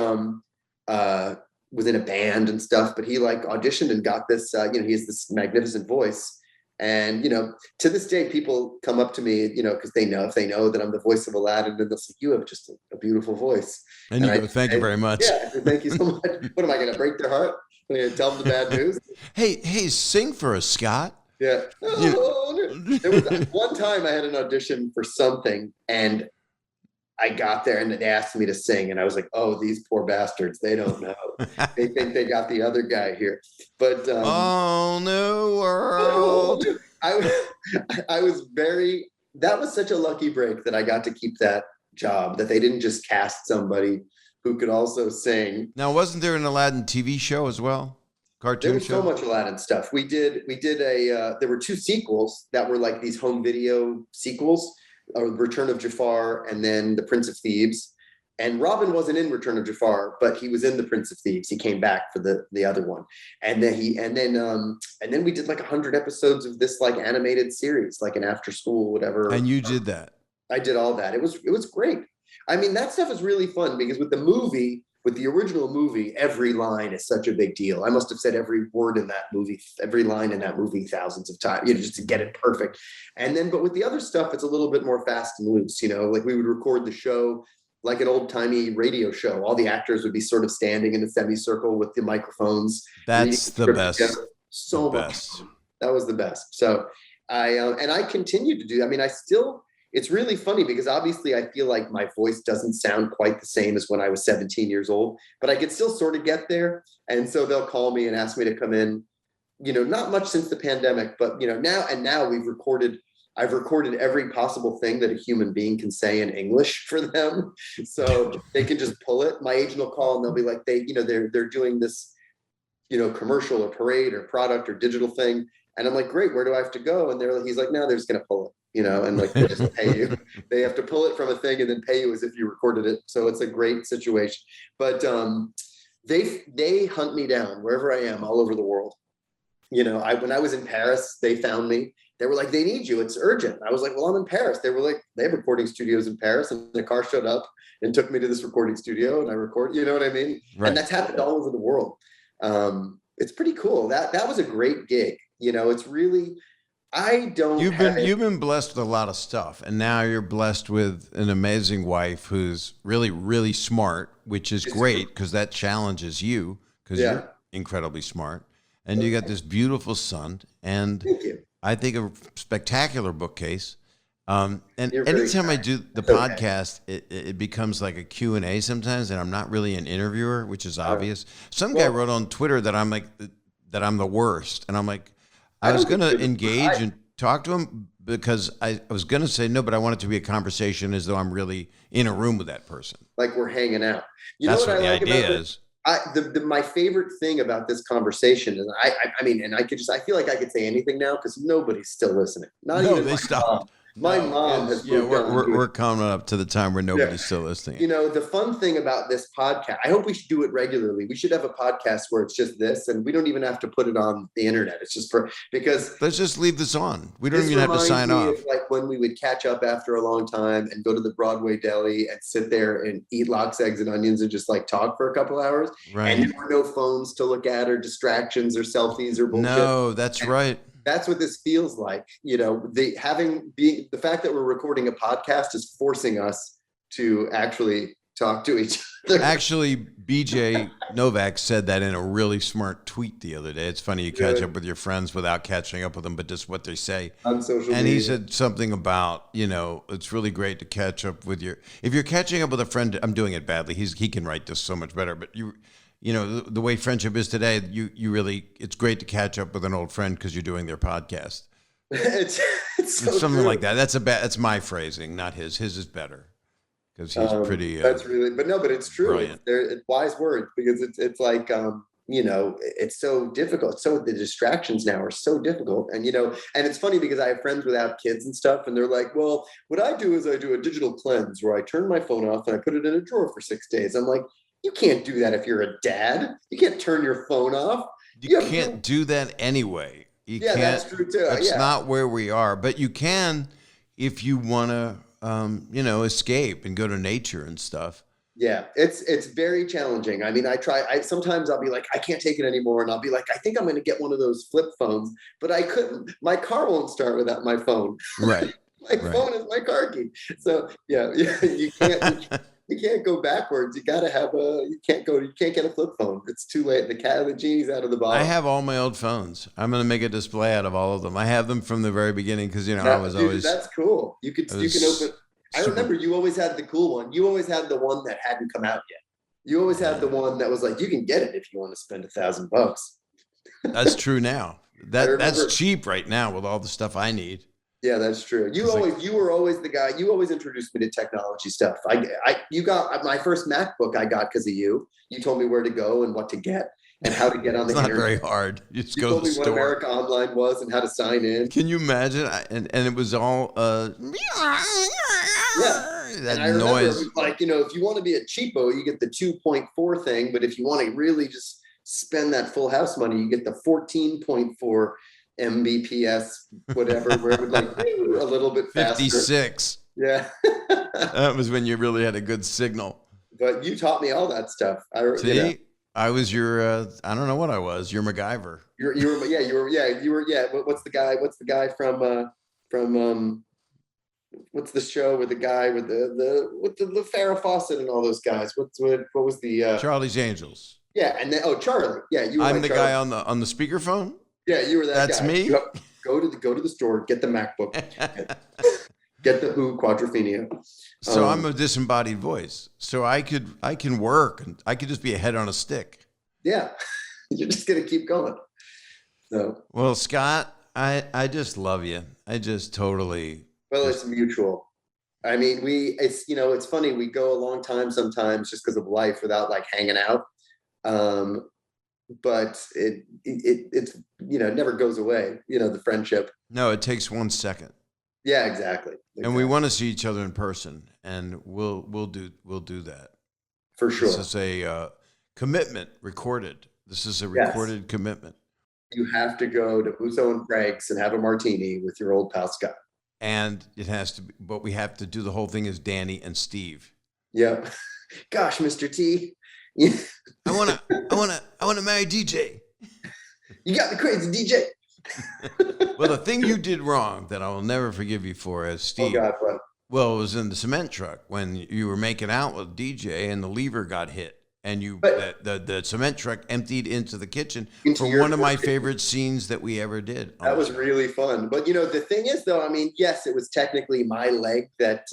was in a band and stuff. But he like auditioned and got this. He has this magnificent voice, and to this day, people come up to me, because if they know that I'm the voice of Aladdin, and they'll say, "You have just a beautiful voice." And you go, "Thank you very much." Yeah, thank you so much. What am I going to break their heart? Tell them the bad news. Hey, sing for us, Scott. Yeah. There was one time I had an audition for something, and I got there and they asked me to sing, and I was like, "Oh, these poor bastards! They don't know. They think they got the other guy here." But All New World. I was very. That was such a lucky break that I got to keep that job. That they didn't just cast somebody who could also sing. Now, wasn't there an Aladdin TV show as well? Cartoon There was show? so much Aladdin stuff. We did there were 2 sequels that were like these home video sequels, Return of Jafar and then The Prince of Thieves. And Robin wasn't in Return of Jafar, but he was in The Prince of Thieves. He came back for the other one. And then we did like 100 episodes of this like animated series, like an after school, whatever. And you did that. I did all that. It was great. I mean, that stuff is really fun because with the original movie, every line is such a big deal. I must have said every word in that movie, every line in that movie thousands of times, just to get it perfect. But with the other stuff, it's a little bit more fast and loose, like we would record the show like an old timey radio show. All the actors would be sort of standing in a semicircle with the microphones. That's the best. So much. That was the best. So I continued to do, it's really funny because obviously I feel like my voice doesn't sound quite the same as when I was 17 years old, but I could still sort of get there. And so they'll call me and ask me to come in, not much since the pandemic, but now I've recorded every possible thing that a human being can say in English for them. So they can just pull it. My agent will call and they'll be like, they're doing this, commercial or parade or product or digital thing. And I'm like, great, where do I have to go? And he's like, no, they're just going to pull it. And like they just pay you. They have to pull it from a thing and then pay you as if you recorded it. So it's a great situation. But they hunt me down wherever I am, all over the world. When I was in Paris, they found me. They were like, they need you. It's urgent. I was like, well, I'm in Paris. They were like, they have recording studios in Paris, and the car showed up and took me to this recording studio, and I record. You know what I mean? Right. And that's happened all over the world. It's pretty cool. That was a great gig. It's really. You've been blessed with a lot of stuff, and now you're blessed with an amazing wife who's really, really smart, which is great because that challenges you because you're incredibly smart, and you got this beautiful son, and I think a spectacular bookcase. And anytime I do the podcast, it becomes like a Q&A sometimes, and I'm not really an interviewer, which is obvious. Some guy wrote on Twitter that I'm the worst, and I'm like. I was going to engage and talk to him because I was going to say no, but I want it to be a conversation as though I'm really in a room with that person. Like we're hanging out. That's what the idea is. My favorite thing about this conversation is I feel like I could say anything now because nobody's still listening. They stopped. My mom has moved on. We're coming up to the time where nobody's still listening. The fun thing about this podcast, I hope we should do it regularly. We should have a podcast where it's just this, and we don't even have to put it on the internet. It's just because let's just leave this on. We don't even have to sign off. Like when we would catch up after a long time and go to the Broadway deli and sit there and eat lox, eggs, and onions and just like talk for a couple hours. Right. And there were no phones to look at or distractions or selfies or bullshit. No, that's right. That's what this feels like. The fact that we're recording a podcast is forcing us to actually talk to each other. Actually, BJ Novak said that in a really smart tweet the other day. It's funny, you catch up with your friends without catching up with them, but just what they say. On social media. And he said something about, it's really great to catch up with if you're catching up with a friend, I'm doing it badly. He can write this so much better, but the way friendship is today, it's great to catch up with an old friend because you're doing their podcast. it's so something true. like that. That's my phrasing, not his. His is better. Because he's pretty. That's really, but it's true. Brilliant. It's wise words, because it's like, it's so difficult. So the distractions now are so difficult. And, and it's funny because I have friends without kids and stuff. And they're like, well, what I do is I do a digital cleanse where I turn my phone off and I put it in a drawer for 6 days. I'm like, you can't do that if you're a dad. You can't turn your phone off. You can't do that anyway. You can't, that's true too. That's not where we are. But you can if you want to. Escape and go to nature and stuff. Yeah, it's very challenging. I mean, sometimes I'll be like, I can't take it anymore. And I'll be like, I think I'm going to get one of those flip phones, but I couldn't. My car won't start without my phone. Right. My phone is my car key. So yeah, you can't go backwards. You got to have you can't get a flip phone. It's too late. The genie's out of the bottle. I have all my old phones. I'm going to make a display out of all of them. I have them from the very beginning because, I was always. That's cool. You can open. I remember you always had the cool one. You always had the one that hadn't come out yet. You always had the one that was like, you can get it if you want to spend $1,000. That's true now. That's cheap right now with all the stuff I need. Yeah, that's true. You were always the guy. You always introduced me to technology stuff. You got my first MacBook. I got because of you. You told me where to go and what to get and how to get on the internet. It's not very hard. You just go to the store. Told me what America Online was and how to sign in. Can you imagine? And it was all that and I remember noise. It was like, if you want to be a cheapo, you get the 2.4 thing. But if you want to really just spend that full house money, you get the 14.4 Mbps, whatever, where it would like a little bit faster. 56. Yeah. That was when you really had a good signal. But you taught me all that stuff. See? I was your, I don't know what I was. Your MacGyver. You were. What's the guy from what's the show with the guy with the Farrah Fawcett and all those guys? What was the Charlie's Angels. Yeah, and then Charlie. Yeah, you were. I'm the guy on the speakerphone. Yeah, you were that guy. That's me. Go to the store, get the MacBook, get the Who Quadrophenia. So I'm a disembodied voice. So I can work and I could just be a head on a stick. Yeah, you're just gonna keep going. So well, Scott, I just love you. I just totally. Well, it's mutual. I mean, it's funny. We go a long time sometimes just because of life without like hanging out. But it's never goes away. The friendship. No, it takes 1 second. Yeah, exactly. And we want to see each other in person, and we'll do that for sure. This is a commitment recorded. This is a recorded commitment. You have to go to Uso and Frank's and have a martini with your old pal Scott. And it has to be, but we have to do the whole thing as Danny and Steve. Yep. Gosh, Mr. T. I wanna marry DJ. You got the crazy DJ. Well, the thing you did wrong that I will never forgive you for, as Steve. Oh God, what? Well, it was in the cement truck when you were making out with DJ and the lever got hit, and the cement truck emptied into the kitchen for one of my favorite scenes that we ever did. That was really fun. But the thing is, though, I mean, yes, it was technically my leg that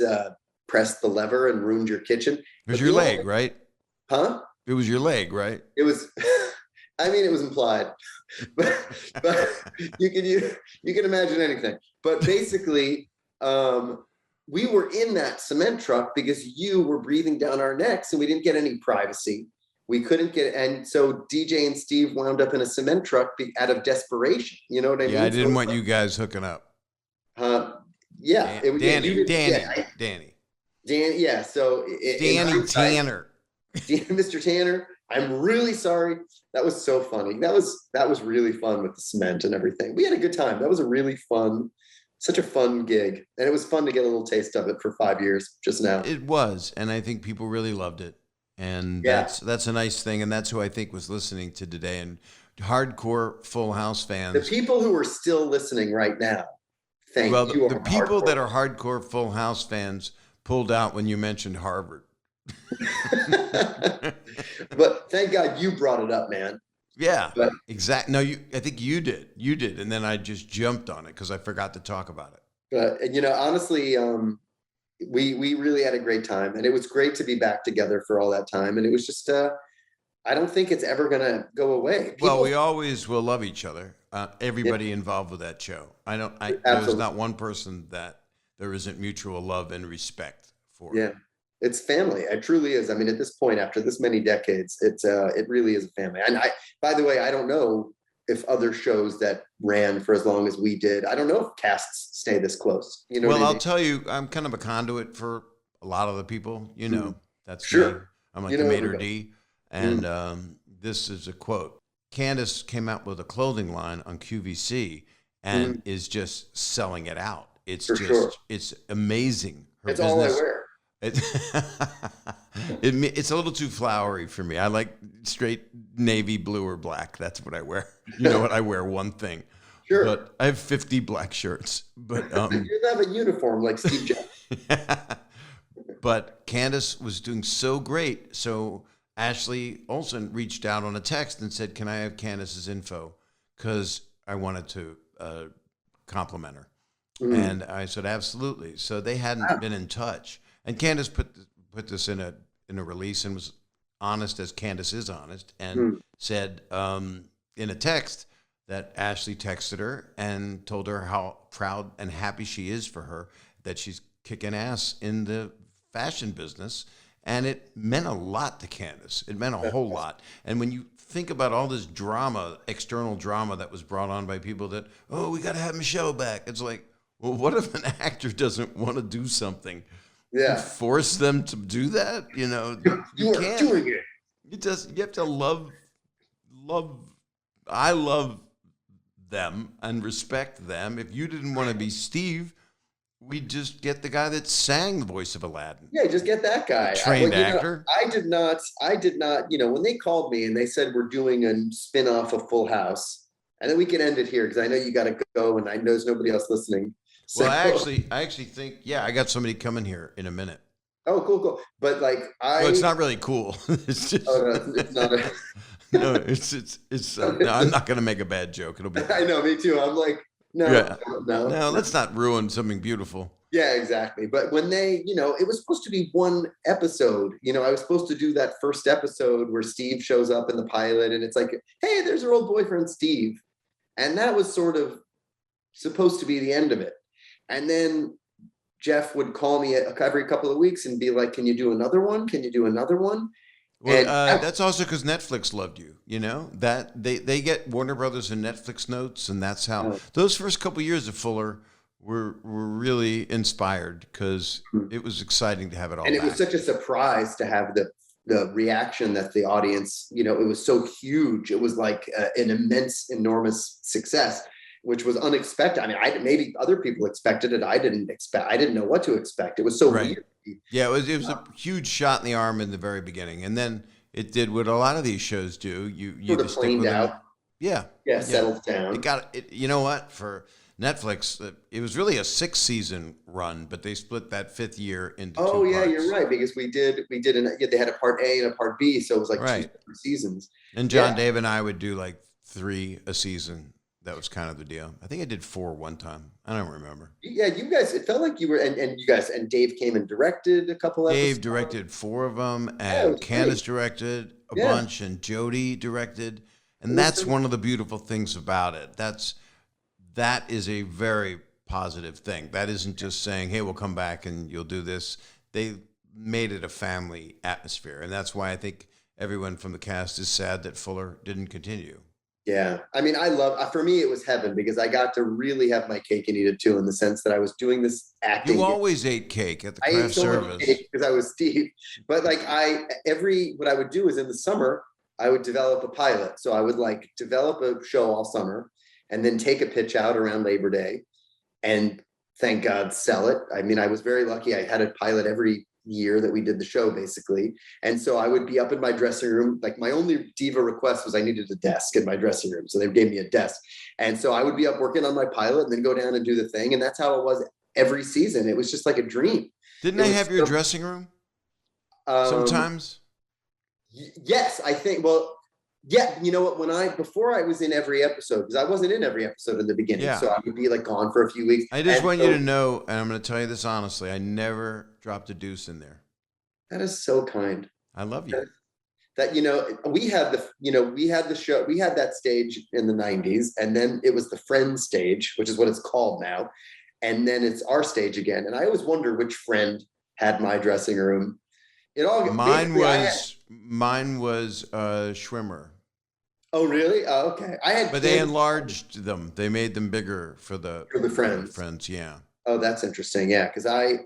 pressed the lever and ruined your kitchen. It was your leg, right? Huh? It was your leg, right? It was. I mean, it was implied, but you can imagine anything. But basically, we were in that cement truck because you were breathing down our necks, and we didn't get any privacy. We couldn't get, and so DJ and Steve wound up in a cement truck out of desperation. You know what I mean? Yeah, I didn't want you guys hooking up. Yeah, Danny. Yeah, so Danny Tanner. Mr. Tanner, I'm really sorry. That was so funny. That was really fun with the cement and everything. We had a good time. That was a really fun, such a fun gig. And it was fun to get a little taste of it for 5 years just now. It was. And I think people really loved it. And that's a nice thing. And that's who I think was listening to today. And hardcore Full House fans. The people who are still listening right now, thank you. The people that are hardcore Full House fans pulled out when you mentioned Harvard. But thank God you brought it up, man. Yeah, But exactly. No, I think you did. You did, and then I just jumped on it because I forgot to talk about it. honestly, we really had a great time, and it was great to be back together for all that time. And it was just I don't think it's ever gonna go away. Well, we always will love each other. Everybody involved with that show. There's Absolutely. not one person that there isn't mutual love and respect for. Yeah, it's family. It truly is. I mean, at this point, after this many decades, it really is a family. And by the way, I don't know if other shows that ran for as long as we did, I don't know if casts stay this close. You know Well, what I I'll mean? tell you, I'm kind of a conduit for a lot of the people. You know, that's Sure. me. I'm like You the know maitre everybody. d'. And this is a quote. Candace came out with a clothing line on QVC and is just selling it out. It's For just, sure. it's amazing. Her It's all I business. wear. It's a little too flowery for me. I like straight navy blue or black. That's what I wear. You know what? I wear one thing. Sure. But I have 50 black shirts. But You have a uniform like Steve Jobs. but Candace was doing so great. So Ashley Olsen reached out on a text and said, "Can I have Candace's info? Because I wanted to compliment her." And I said, "Absolutely." So they hadn't been in touch. And Candace put this in a release and was honest as Candace is honest, and said in a text that Ashley texted her and told her how proud and happy she is for her, that she's kicking ass in the fashion business. And it meant a lot to Candace. It meant a whole lot. And when you think about all this drama, external drama that was brought on by people that, oh, we got to have Michelle back. It's like, well, what if an actor doesn't want to do something? You Yeah. force them to do that? You know, You are can't. doing it. You have to love. I love them and respect them. If you didn't want to be Steve, we'd just get the guy that sang the voice of Aladdin. Yeah, just get that guy. Trained Well, actor. I did not, when they called me and they said we're doing a spin-off of Full House, and then we can end it here because I know you got to go and I know there's nobody else listening. So, Well, I actually think, yeah, I got somebody coming here in a minute. oh, cool. But like Well, it's not really cool. It's just, Oh, no, it's not. no, no, I'm not going to make a bad joke. It'll be, I know, me too. I'm like, no, Yeah. no. no, let's not ruin something beautiful. Yeah, exactly. But when they, it was supposed to be one episode. I was supposed to do that first episode where Steve shows up in the pilot and it's like, hey, there's her old boyfriend, Steve. And that was sort of supposed to be the end of it. And then Jeff would call me every couple of weeks and be like, can you do another one? Can you do another one? Well, that's also because Netflix loved you, that they get Warner Brothers and Netflix notes. And that's how those first couple of years of Fuller were really inspired because it was exciting to have it all And it back. was such a surprise to have the reaction that the audience, it was so huge. It was like an enormous success, which was unexpected. I mean, maybe other people expected it. I didn't know what to expect. It was so weird. Yeah, it was a huge shot in the arm in the very beginning. And then it did what a lot of these shows do. You Sort of just stick cleaned with them. out. Yeah. Settled down. It got it. You know what? For Netflix, it was really a 6-season run, but they split that 5th year into 2 Oh yeah, parts. you're right, because they had a part A and a part B, so it was like 2 different seasons. And John, Dave, and I would do like 3 a season. That was kind of the deal. I think I did 4 one time. I don't remember. Yeah, you guys, it felt like you were, and you guys, and Dave came and directed a couple episodes. Dave directed 4 of them, and Candace directed a bunch, and Jody directed. And that's one of the beautiful things about it. That is a very positive thing. That isn't just saying, hey, we'll come back and you'll do this. They made it a family atmosphere. And that's why I think everyone from the cast is sad that Fuller didn't continue. Yeah. I mean, for me, it was heaven because I got to really have my cake and eat it too, in the sense that I was doing this acting. You always ate cake at the craft I ate so service. much cake because I was Steve. But like what I would do is in the summer, I would develop a pilot. So I would like develop a show all summer and then take a pitch out around Labor Day and thank God sell it. I mean, I was very lucky. I had a pilot every year that we did the show basically. And so I would be up in my dressing room. Like my only diva request was I needed a desk in my dressing room. So they gave me a desk. And so I would be up working on my pilot and then go down and do the thing. And that's how it was every season. It was just like a dream. Didn't they have your dressing room? Sometimes? Yes, I think, well, yeah, you know what, before I was in every episode, because I wasn't in every episode in the beginning, Yeah. so I would be like gone for a few weeks. I just want you to know, and I'm going to tell you this honestly, I never dropped a deuce in there. That is so kind. I love you. That, we had the show, we had that stage in the 90s, and then it was the Friends stage, which is what it's called now. And then it's our stage again. And I always wonder which friend had my dressing room. Mine was Schwimmer. Oh, really? Oh, okay. But they enlarged them. They made them bigger for the friends. Yeah. Oh, that's interesting. Yeah, because I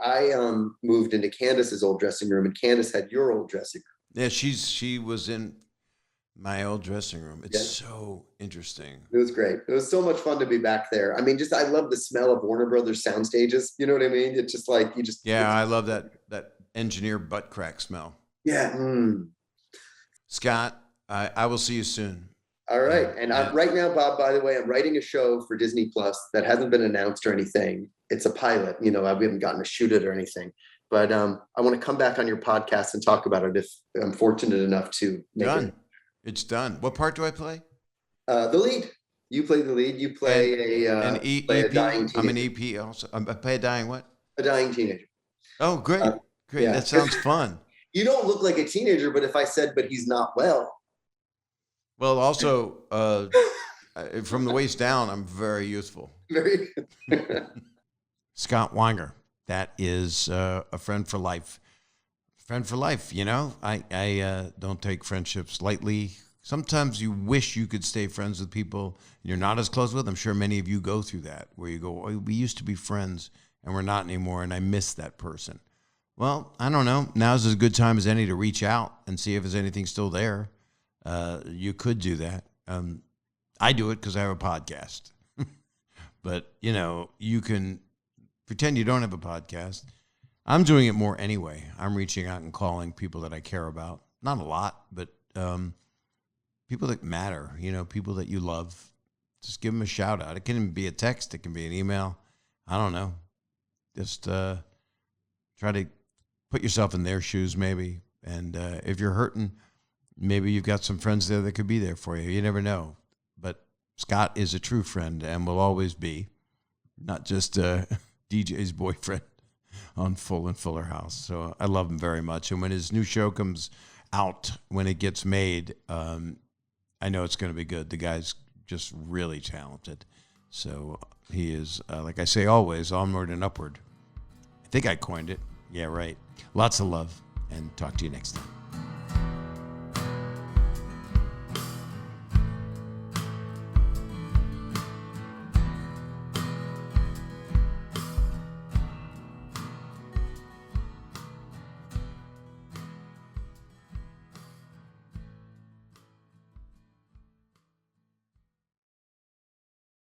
moved into Candace's old dressing room, and Candace had your old dressing room. Yeah, she was in my old dressing room. It's so interesting. It was great. It was so much fun to be back there. I mean, I love the smell of Warner Brothers sound stages. You know what I mean? It's just like I love that engineer butt crack smell. Yeah. Scott, I will see you soon. All right. And right now, Bob, by the way, I'm writing a show for Disney Plus that hasn't been announced or anything. It's a pilot. We haven't gotten to shoot it or anything. But I want to come back on your podcast and talk about it if I'm fortunate enough to make it. It's done. What part do I play? The lead. You play the lead. You play an EP. A dying teenager. I'm an EP also. I play a dying what? A dying teenager. Oh, great. Great. Yeah. That sounds fun. You don't look like a teenager, but if I said, but he's not well. Well, also, from the waist down, I'm very youthful. Very. Scott Weinger. That is a friend for life. Friend for life, I don't take friendships lightly. Sometimes you wish you could stay friends with people you're not as close with. I'm sure many of you go through that, where you go, oh, we used to be friends and we're not anymore, and I miss that person. Well, I don't know. Now's as good time as any to reach out and see if there's anything still there. You could do that. I do it because I have a podcast. But, you can pretend you don't have a podcast. I'm doing it more anyway. I'm reaching out and calling people that I care about. Not a lot, but people that matter, people that you love. Just give them a shout out. It can be a text. It can be an email. I don't know. Just try to put yourself in their shoes maybe. And if you're hurting, maybe you've got some friends there that could be there for you. You never know. But Scott is a true friend and will always be, not just DJ's boyfriend on Full and Fuller House. So I love him very much. And when his new show comes out, when it gets made, I know it's going to be good. The guy's just really talented. So he is, like I say always, onward and upward. I think I coined it. Yeah, right. Lots of love, and talk to you next time.